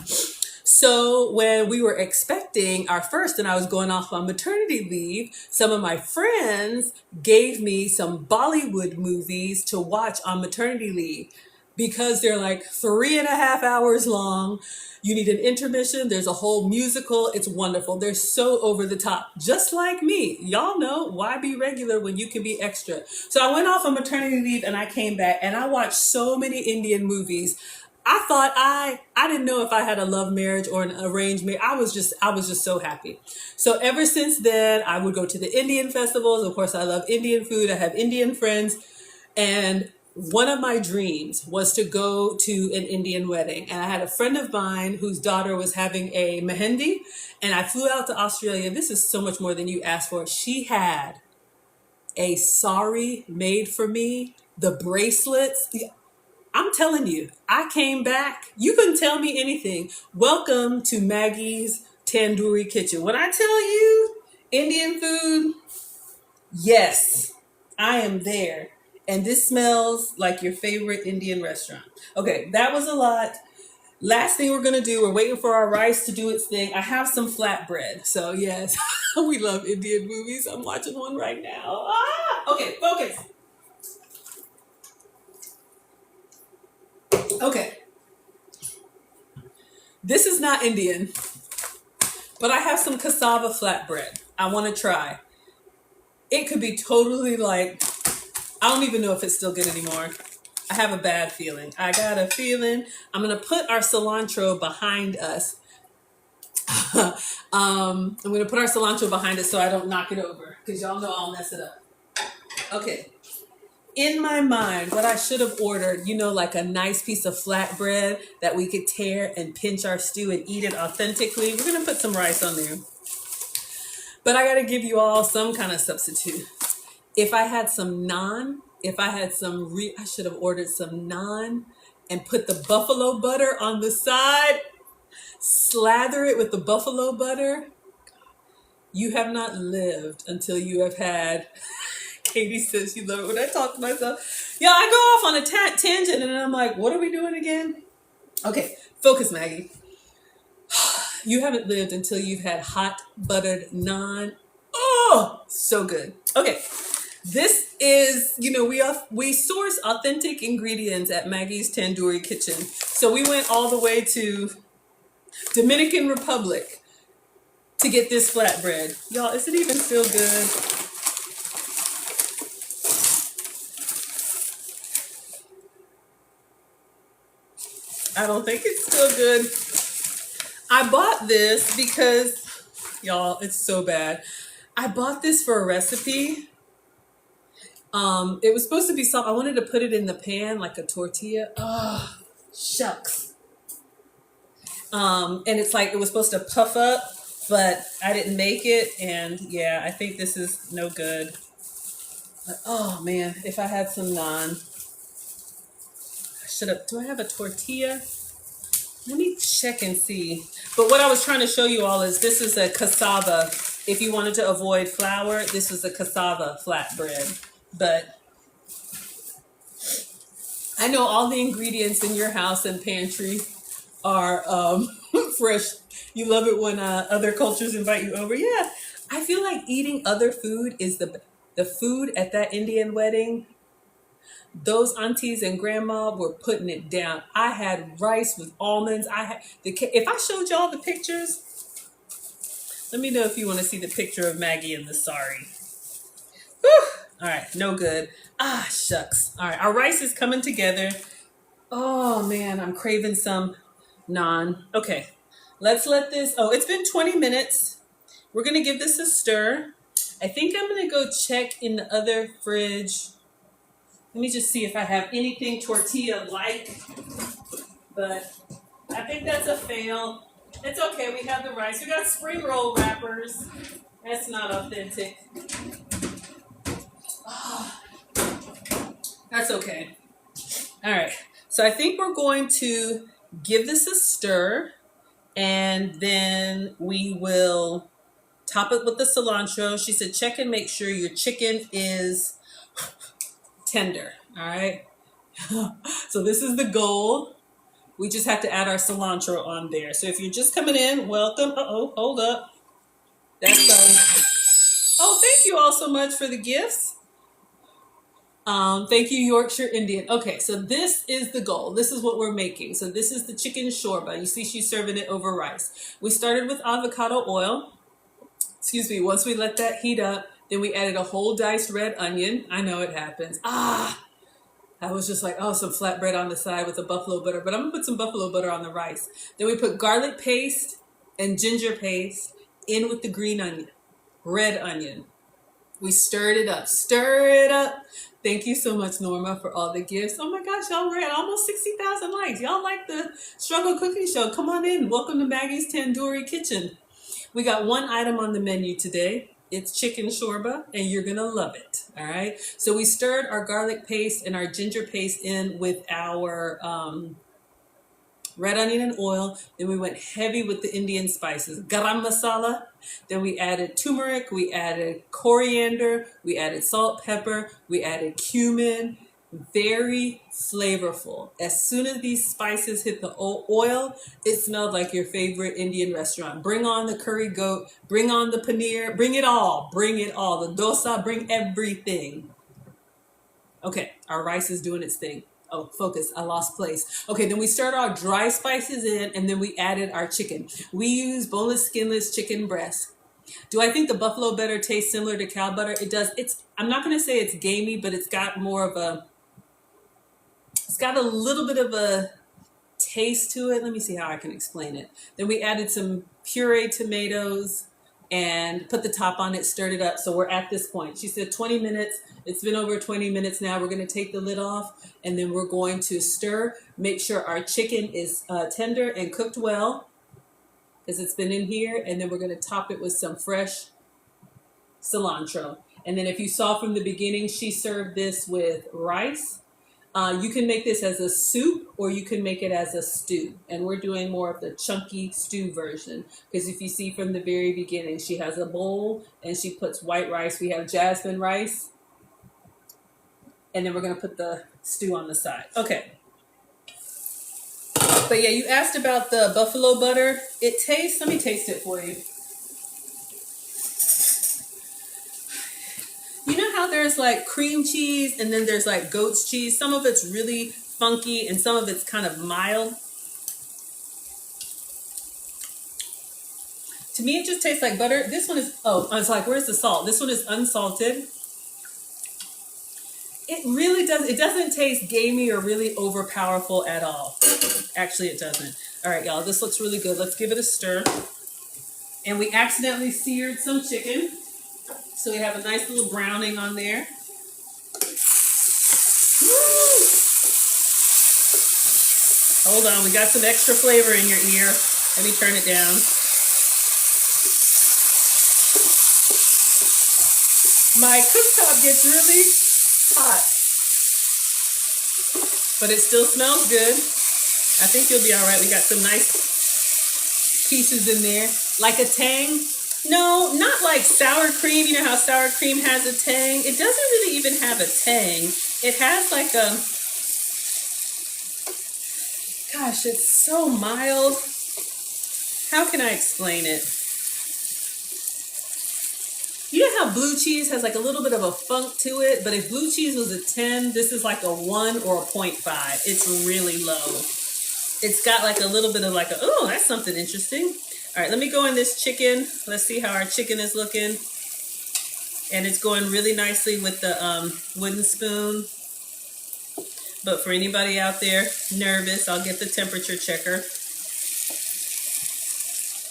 So when we were expecting our first and I was going off on maternity leave, some of my friends gave me some Bollywood movies to watch on maternity leave because they're like 3.5 hours long. You need an intermission. There's a whole musical. It's wonderful. They're so over the top, just like me. Y'all know, why be regular when you can be extra? So I went off on maternity leave and I came back and I watched so many Indian movies. I thought I didn't know if I had a love marriage or an arranged marriage. I was just so happy. So ever since then, I would go to the Indian festivals. Of course, I love Indian food. I have Indian friends. And one of my dreams was to go to an Indian wedding. And I had a friend of mine whose daughter was having a mehendi. And I flew out to Australia. This is so much more than you asked for. She had a sari made for me, the bracelets. I'm telling you, I came back. You couldn't tell me anything. Welcome to Maggie's Tandoori Kitchen. When I tell you Indian food, yes, I am there. And this smells like your favorite Indian restaurant. Okay, that was a lot. Last thing we're going to do, we're waiting for our rice to do its thing. I have some flatbread. So yes, we love Indian movies. I'm watching one right now. Okay, focus. Okay, this is not Indian, but I have some cassava flatbread I want to try. It could be totally like, I don't even know if it's still good anymore. I have a bad feeling. I got a feeling. I'm going to put our cilantro behind us. I'm going to put our cilantro behind us so I don't knock it over because y'all know I'll mess it up. Okay. In my mind, what I should have ordered, like a nice piece of flatbread that we could tear and pinch our stew and eat it authentically. We're going to put some rice on there. But I got to give you all some kind of substitute. If I had some naan if I had I should have ordered some naan and put the buffalo butter on the side, slather it with the buffalo butter. You have not lived until you have had. Katie says she loved it when I talk to myself. Yeah, I go off on a tangent and I'm like, what are we doing again? Okay, focus, Maggie. You haven't lived until you've had hot buttered naan. Oh, so good. Okay, this is, we source authentic ingredients at Maggie's Tandoori Kitchen. So we went all the way to Dominican Republic to get this flatbread. Y'all, is it even still good? I don't think it's still good. I bought this because, y'all, it's so bad. I bought this for a recipe. It was supposed to be something. I wanted to put it in the pan like a tortilla. Oh, shucks. And it's like it was supposed to puff up, but I didn't make it. And yeah, I think this is no good. But, oh man, if I had some naan, I should have. Do I have a tortilla? Let me check and see. But what I was trying to show you all is this is a cassava. If you wanted to avoid flour, this was a cassava flatbread. But I know all the ingredients in your house and pantry are fresh. You love it when other cultures invite you over. Yeah, I feel like eating other food is the food at that Indian wedding. Those aunties and grandma were putting it down. I had rice with almonds. I had if I showed y'all the pictures, let me know if you want to see the picture of Maggie in the sari. Whew. All right, no good. Ah, shucks. All right, our rice is coming together. Oh man, I'm craving some naan. Okay, let's let this. Oh, it's been 20 minutes. We're gonna give this a stir. I think I'm gonna go check in the other fridge. Let me just see if I have anything tortilla-like, but I think that's a fail. It's okay, we have the rice. We got spring roll wrappers. That's not authentic. Oh, that's okay. All right, so I think we're going to give this a stir, and then we will top it with the cilantro. She said check and make sure your chicken is tender. All right. So this is the goal. We just have to add our cilantro on there. So if you're just coming in, welcome. Uh-oh, hold up. That's oh, thank you all so much for the gifts. Thank you, Yorkshire Indian. Okay, so this is the goal. This is what we're making. So this is the chicken shorba. You see she's serving it over rice. We started with avocado oil. Excuse me. Once we let that heat up, then we added a whole diced red onion. I know it happens. I was just like, oh, some flatbread on the side with the buffalo butter. But I'm going to put some buffalo butter on the rice. Then we put garlic paste and ginger paste in with the green onion, red onion. We stirred it up. Stir it up. Thank you so much, Norma, for all the gifts. Oh my gosh, y'all, we're at almost 60,000 likes. Y'all like the Struggle Cooking Show. Come on in. Welcome to Maggie's Tandoori Kitchen. We got one item on the menu today. It's chicken shorba, and you're going to love it, all right? So we stirred our garlic paste and our ginger paste in with our red onion and oil. Then we went heavy with the Indian spices. Garam masala. Then we added turmeric. We added coriander. We added salt, pepper. We added cumin. Very flavorful. As soon as these spices hit the oil, it smelled like your favorite Indian restaurant. Bring on the curry goat. Bring on the paneer. Bring it all. Bring it all. The dosa. Bring everything. Okay, our rice is doing its thing. Oh, focus. I lost place. Okay, then we stirred our dry spices in, and then we added our chicken. We use boneless, skinless chicken breast. Do I think the buffalo butter tastes similar to cow butter? It does. I'm not going to say it's gamey, but it's got a little bit of a taste to it. Let me see how I can explain it. Then we added some pureed tomatoes and put the top on it, stirred it up. So we're at this point. She said 20 minutes. It's been over 20 minutes now. We're going to take the lid off, and then we're going to stir. Make sure our chicken is tender and cooked well, because it's been in here. And then we're going to top it with some fresh cilantro. And then if you saw from the beginning, she served this with rice. You can make this as a soup or you can make it as a stew. And we're doing more of the chunky stew version. Because if you see from the very beginning, she has a bowl and she puts white rice. We have jasmine rice. And then we're going to put the stew on the side. Okay. But yeah, you asked about the buffalo butter. It tastes, let me taste it for you. You know how there's like cream cheese and then there's like goat's cheese? Some of it's really funky and some of it's kind of mild. To me, it just tastes like butter. This one is, oh, I was like, where's the salt? This one is unsalted. It really does, it doesn't taste gamey or really overpowerful at all. Actually, it doesn't. All right, y'all, this looks really good. Let's give it a stir. And we accidentally seared some chicken. So we have a nice little browning on there. Woo! Hold on, we got some extra flavor in your ear. Let me turn it down. My cooktop gets really hot, but it still smells good. I think you'll be all right. We got some nice pieces in there. Like a tang. No, not like sour cream. You know how sour cream has a tang? It doesn't really even have a tang. It has like a, gosh, it's so mild. How can I explain it? You know how blue cheese has like a little bit of a funk to it, but if blue cheese was a 10, this is like a 1 or a 0.5. It's really low. It's got like a little bit of like a, oh, that's something interesting. All right, let me go in this chicken. Let's see how our chicken is looking. And it's going really nicely with the wooden spoon. But for anybody out there nervous, I'll get the temperature checker.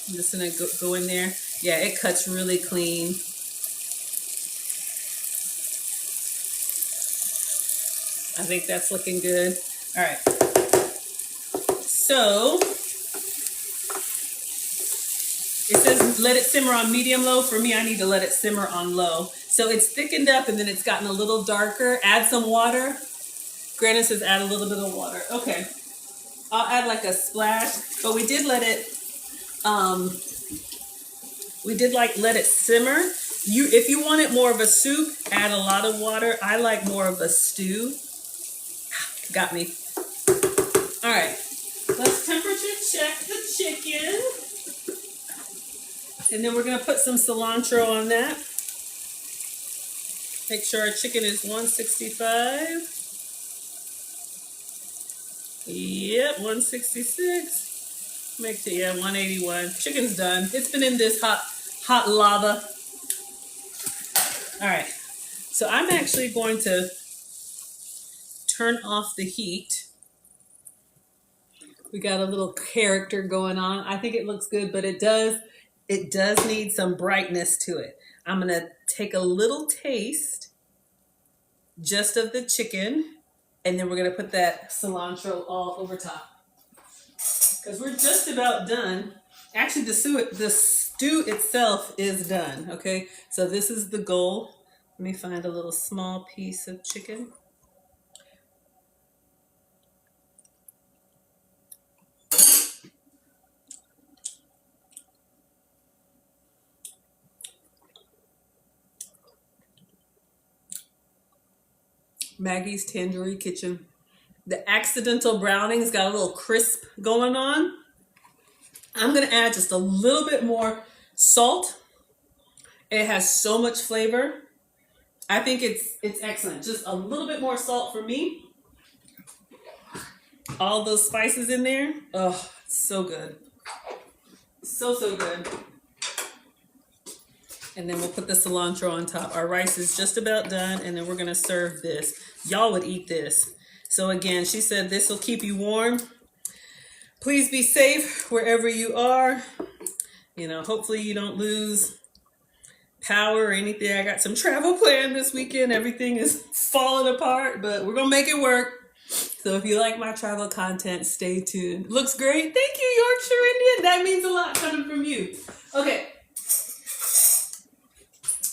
I'm just gonna go in there. Yeah, it cuts really clean. I think that's looking good. All right. So, it says let it simmer on medium low. For me, I need to let it simmer on low. So it's thickened up and then it's gotten a little darker. Add some water. Granny says add a little bit of water. Okay. I'll add like a splash, but we did let it let it simmer. If you want it more of a soup, add a lot of water. I like more of a stew. Got me. All right. Let's temperature check the chicken. And then we're going to put some cilantro on that. Make sure our chicken is 165. Yep, 166. Make it, yeah, 181. Chicken's done. It's been in this hot lava. All right. So I'm actually going to turn off the heat. We got a little character going on. I think it looks good, but it does need some brightness to it. I'm going to take a little taste just of the chicken, and then we're going to put that cilantro all over top. Because we're just about done. Actually, the stew itself is done, okay? So this is the goal. Let me find a little small piece of chicken. Maggie's Tandoori Kitchen. The accidental browning's got a little crisp going on. I'm going to add just a little bit more salt. It has so much flavor. I think it's excellent. Just a little bit more salt for me. All those spices in there. Oh, it's so good. So good. And then we'll put the cilantro on top. Our rice is just about done, and then we're going to serve this. Y'all would eat this. So again, she said this will keep you warm. Please be safe wherever you are. You know, hopefully you don't lose power or anything. I got some travel planned this weekend. Everything is falling apart, but we're going to make it work. So if you like my travel content, stay tuned. Looks great. Thank you, Yorkshire Indian. That means a lot coming from you. Okay.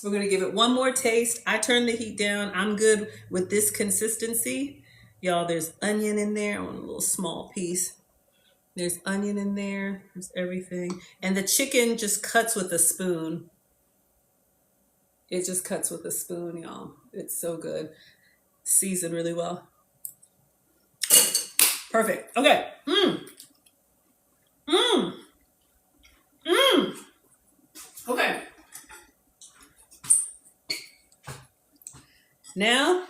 We're gonna give it one more taste. I turned the heat down. I'm good with this consistency. Y'all, there's onion in there. I want a little small piece. There's onion in there. There's everything. And the chicken just cuts with a spoon. It just cuts with a spoon, y'all. It's so good. Seasoned really well. Perfect. Okay. Okay. Now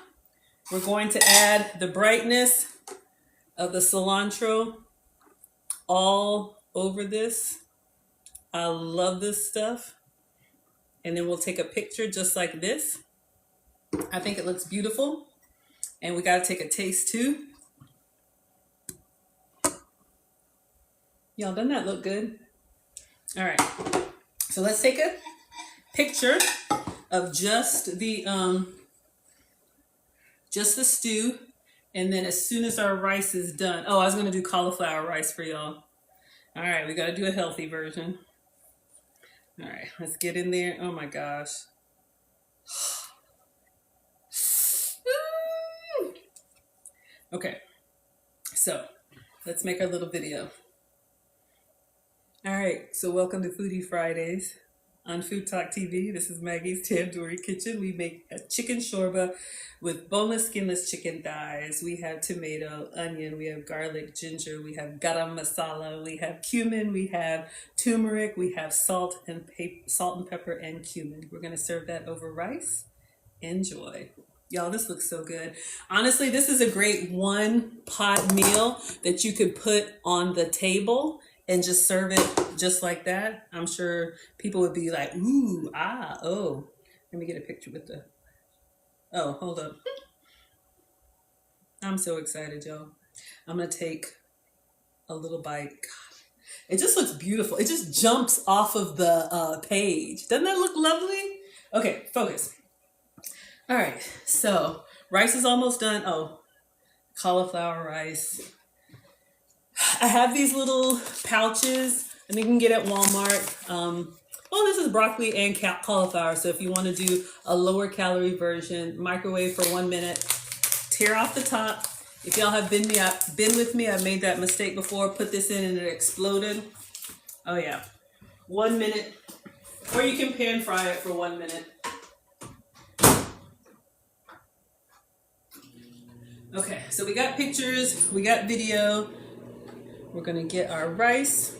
we're going to add the brightness of the cilantro all over this. I love this stuff. And then we'll take a picture just like this. I think it looks beautiful. And we got to take a taste too. Y'all, doesn't that look good? All right. So let's take a picture of just the stew. And then as soon as our rice is done, oh, I was going to do cauliflower rice for y'all. All right, we got to do a healthy version. All right, let's get in there. Oh my gosh. Okay, so let's make our little video. All right, so welcome to Foodie Fridays on Food Talk TV. This is Maggie's Tandoori Kitchen. We make a chicken shorba with boneless, skinless chicken thighs. We have tomato, onion, we have garlic, ginger, we have garam masala, we have cumin, we have turmeric, we have salt and pepper and cumin. We're gonna serve that over rice. Enjoy. Y'all, this looks so good. Honestly, this is a great one pot meal that you could put on the table and just serve it just like that. I'm sure people would be like, ooh, ah, oh. Let me get a picture with the, oh, hold up. I'm so excited, y'all. I'm gonna take a little bite. God, it just looks beautiful. It just jumps off of the page. Doesn't that look lovely? Okay, focus. All right, so rice is almost done. Oh, cauliflower rice. I have these little pouches and you can get at Walmart. Well, this is broccoli and cauliflower. So if you want to do a lower calorie version, microwave for 1 minute, tear off the top. If y'all have been with me, I've made that mistake before. Put this in and it exploded. Oh yeah, 1 minute, or you can pan fry it for 1 minute. Okay, so we got pictures, we got video. We're gonna get our rice.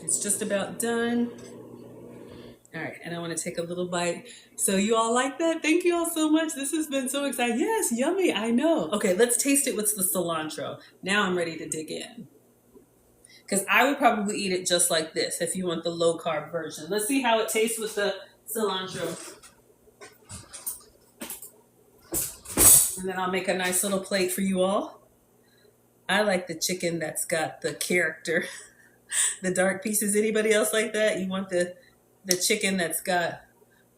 It's just about done. All right, and I wanna take a little bite. So you all like that? Thank you all so much. This has been so exciting. Yes, yummy, I know. Okay, let's taste it with the cilantro. Now I'm ready to dig in. Because I would probably eat it just like this if you want the low carb version. Let's see how it tastes with the cilantro. And then I'll make a nice little plate for you all. I like the chicken that's got the character, the dark pieces. Anybody else like that? You want the chicken that's got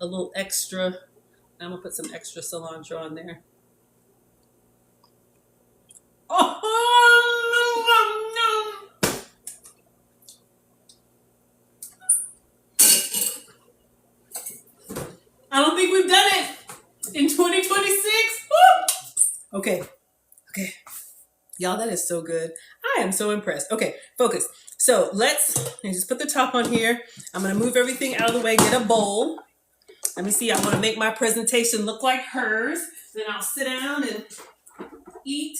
a little extra. I'm gonna put some extra cilantro on there. Oh, no. I don't think we've done it in 2026. Woo! Okay. Y'all, that is so good. I am so impressed. Okay, focus. So let's just put the top on here. I'm gonna move everything out of the way, get a bowl. Let me see, I wanna make my presentation look like hers. Then I'll sit down and eat.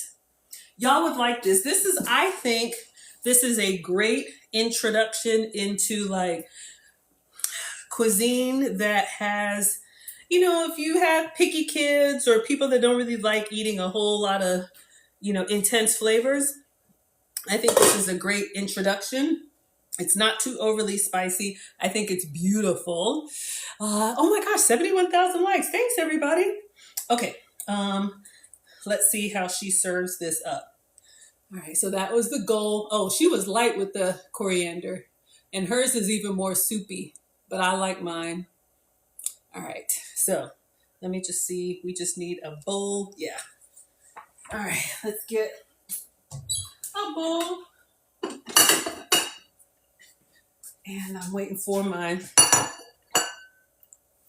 Y'all would like this. I think this is a great introduction into like cuisine that has, if you have picky kids or people that don't really like eating a whole lot of intense flavors, I think this is a great introduction. It's not too overly spicy. I think it's beautiful. Oh my gosh, 71,000 likes. Thanks, everybody. Okay, let's see how she serves this up. All right, so that was the goal. Oh, she was light with the coriander, and hers is even more soupy, but I like mine. All right, so let me just see. We just need a bowl. Yeah. All right, let's get a bowl. And I'm waiting for my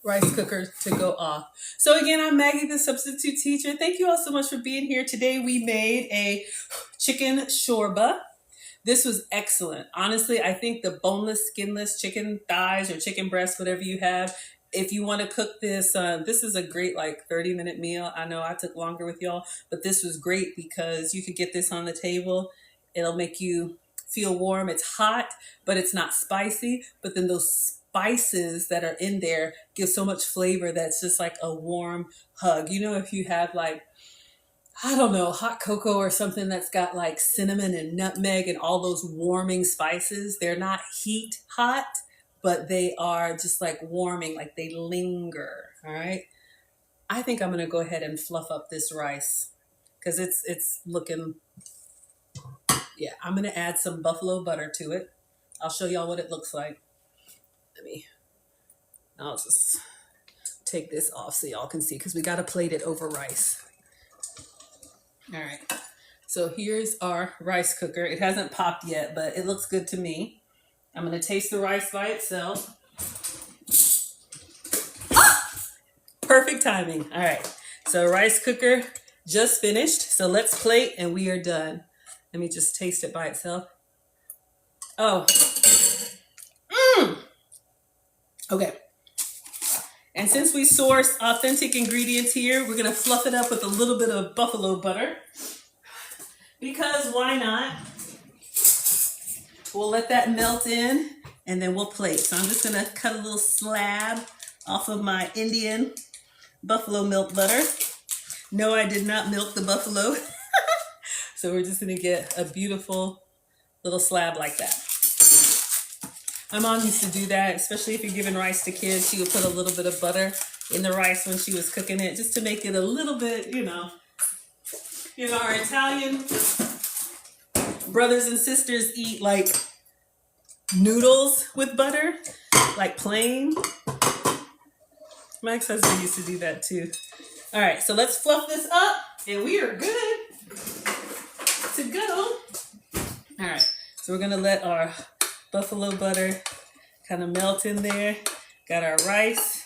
rice cooker to go off. So again, I'm Maggie, the substitute teacher. Thank you all so much for being here. Today we made a chicken shorba. This was excellent. Honestly, I think the boneless, skinless chicken thighs or chicken breasts, whatever you have, if you want to cook this, this is a great like 30-minute meal. I know I took longer with y'all, but this was great because you could get this on the table. It'll make you feel warm. It's hot, but it's not spicy. But then those spices that are in there give so much flavor that's just like a warm hug. You know, if you have like, I don't know, hot cocoa or something that's got like cinnamon and nutmeg and all those warming spices, they're not heat hot, but they are just like warming, like they linger. All right. I think I'm going to go ahead and fluff up this rice because it's looking, yeah, I'm going to add some buffalo butter to it. I'll show y'all what it looks like. I'll just take this off so y'all can see because we got to plate it over rice. All right. So here's our rice cooker. It hasn't popped yet, but it looks good to me. I'm going to taste the rice by itself. Perfect timing. All right. So rice cooker just finished. So let's plate and we are done. Let me just taste it by itself. Oh. Okay. And since we source authentic ingredients here, we're going to fluff it up with a little bit of buffalo butter. Because why not? We'll let that melt in and then we'll plate. So I'm just going to cut a little slab off of my Indian buffalo milk butter. No, I did not milk the buffalo. So we're just going to get a beautiful little slab like that. My mom used to do that, especially if you're giving rice to kids. She would put a little bit of butter in the rice when she was cooking it, just to make it a little bit, you know, our Italian brothers and sisters eat like noodles with butter, like plain. My ex-husband used to do that too. All right, so let's fluff this up and we are good to go. All right, so we're gonna let our buffalo butter kind of melt in there. Got our rice.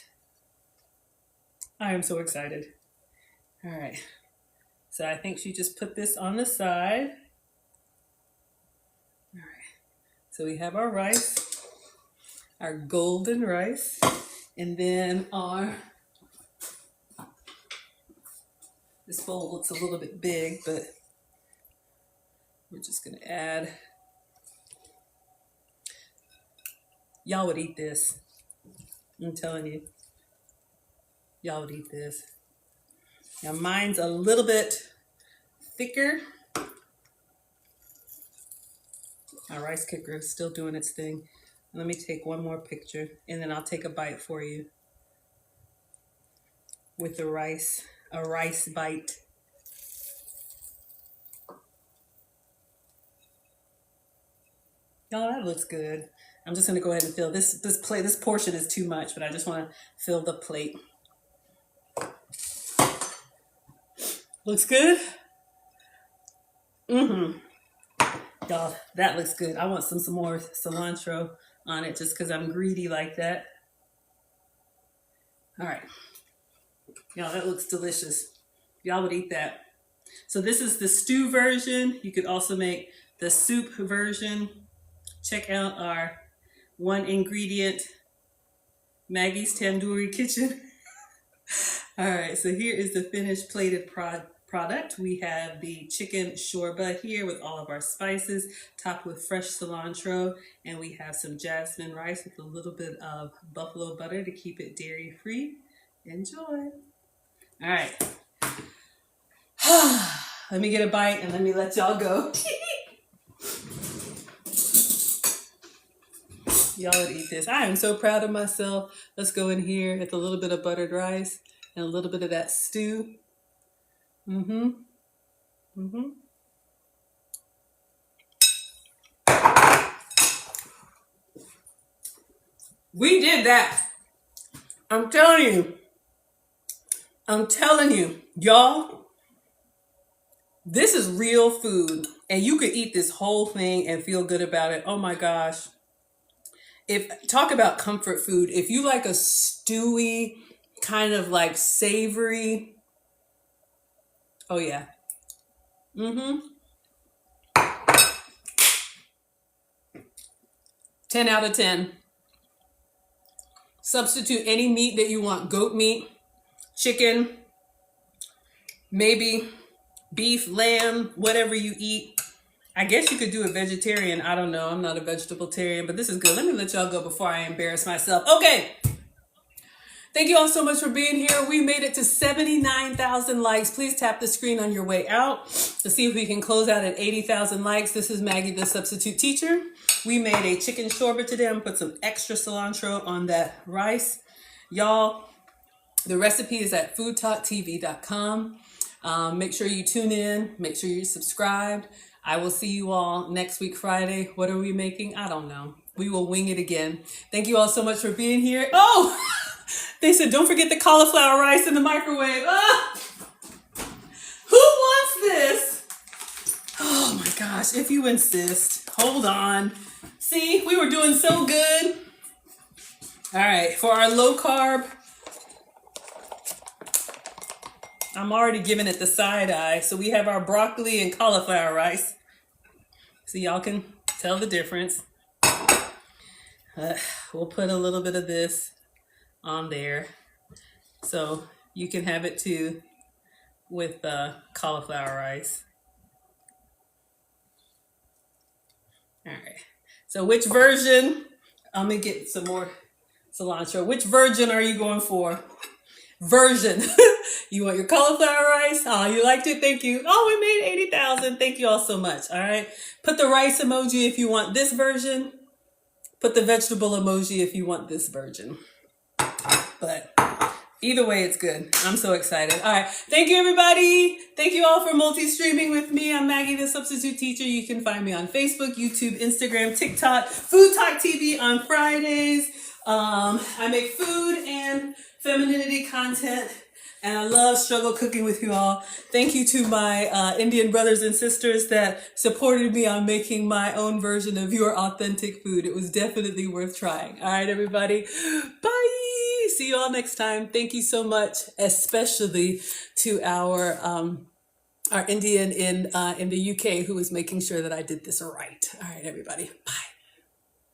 I am so excited. All right. So I think she just put this on the side. All right. So we have our rice, our golden rice, and then this bowl looks a little bit big, but we're just gonna add. Y'all would eat this. I'm telling you. Y'all would eat this. Now mine's a little bit thicker. Our rice cooker is still doing its thing. Let me take one more picture and then I'll take a bite for you. With the rice, a rice bite. Y'all, that looks good. I'm just gonna go ahead and fill this plate. This portion is too much, but I just wanna fill the plate. Looks good? Mm-hmm. Y'all, that looks good. I want some more cilantro on it just because I'm greedy like that. All right. Y'all, that looks delicious. Y'all would eat that. So this is the stew version. You could also make the soup version. Check out our one ingredient Maggie's Tandoori Kitchen. All right, so here is the finished plated product. We have the chicken shorba here with all of our spices, topped with fresh cilantro, and we have some jasmine rice with a little bit of buffalo butter to keep it dairy free. Enjoy. All right. Let me get a bite and let me let y'all go. Y'all would eat this. I am so proud of myself. Let's go in here with a little bit of buttered rice and a little bit of that stew. We did that. I'm telling you, y'all, this is real food and you could eat this whole thing and feel good about it. Oh my gosh. Talk about comfort food. If you like a stewy, kind of like savory, oh yeah. Mm-hmm. 10 out of 10. Substitute any meat that you want. Goat meat, chicken, maybe beef, lamb, whatever you eat. I guess you could do a vegetarian. I don't know. I'm not a vegetarian, but this is good. Let me let y'all go before I embarrass myself. Okay. Thank you all so much for being here. We made it to 79,000 likes. Please tap the screen on your way out to see if we can close out at 80,000 likes. This is Maggie, the substitute teacher. We made a chicken shorba today. I'm gonna put some extra cilantro on that rice. Y'all, the recipe is at foodtalktv.com. Make sure you tune in. Make sure you're subscribed. I will see you all next week, Friday. What are we making? I don't know. We will wing it again. Thank you all so much for being here. Oh, they said, don't forget the cauliflower rice in the microwave. Ah! Who wants this? Oh my gosh, if you insist. Hold on. See, we were doing so good. All right, for our low carb, I'm already giving it the side eye. So we have our broccoli and cauliflower rice. So y'all can tell the difference. We'll put a little bit of this on there. So you can have it too with cauliflower rice. All right. So which version? I'm going to get some more cilantro. Which version are you going for? Version. You want your cauliflower rice? Oh, you liked it? Thank you. Oh, we made 80,000. Thank you all so much. All right. Put the rice emoji if you want this version. Put the vegetable emoji if you want this version. But either way, it's good. I'm so excited. All right. Thank you, everybody. Thank you all for multi-streaming with me. I'm Maggie, the substitute teacher. You can find me on Facebook, YouTube, Instagram, TikTok, Food Talk TV on Fridays. I make food and femininity content, and I love struggle cooking with you all. Thank you to my Indian brothers and sisters that supported me on making my own version of your authentic food. It was definitely worth trying. All right, everybody. Bye. See you all next time. Thank you so much, especially to our Indian in the UK who was making sure that I did this right. All right, everybody. Bye.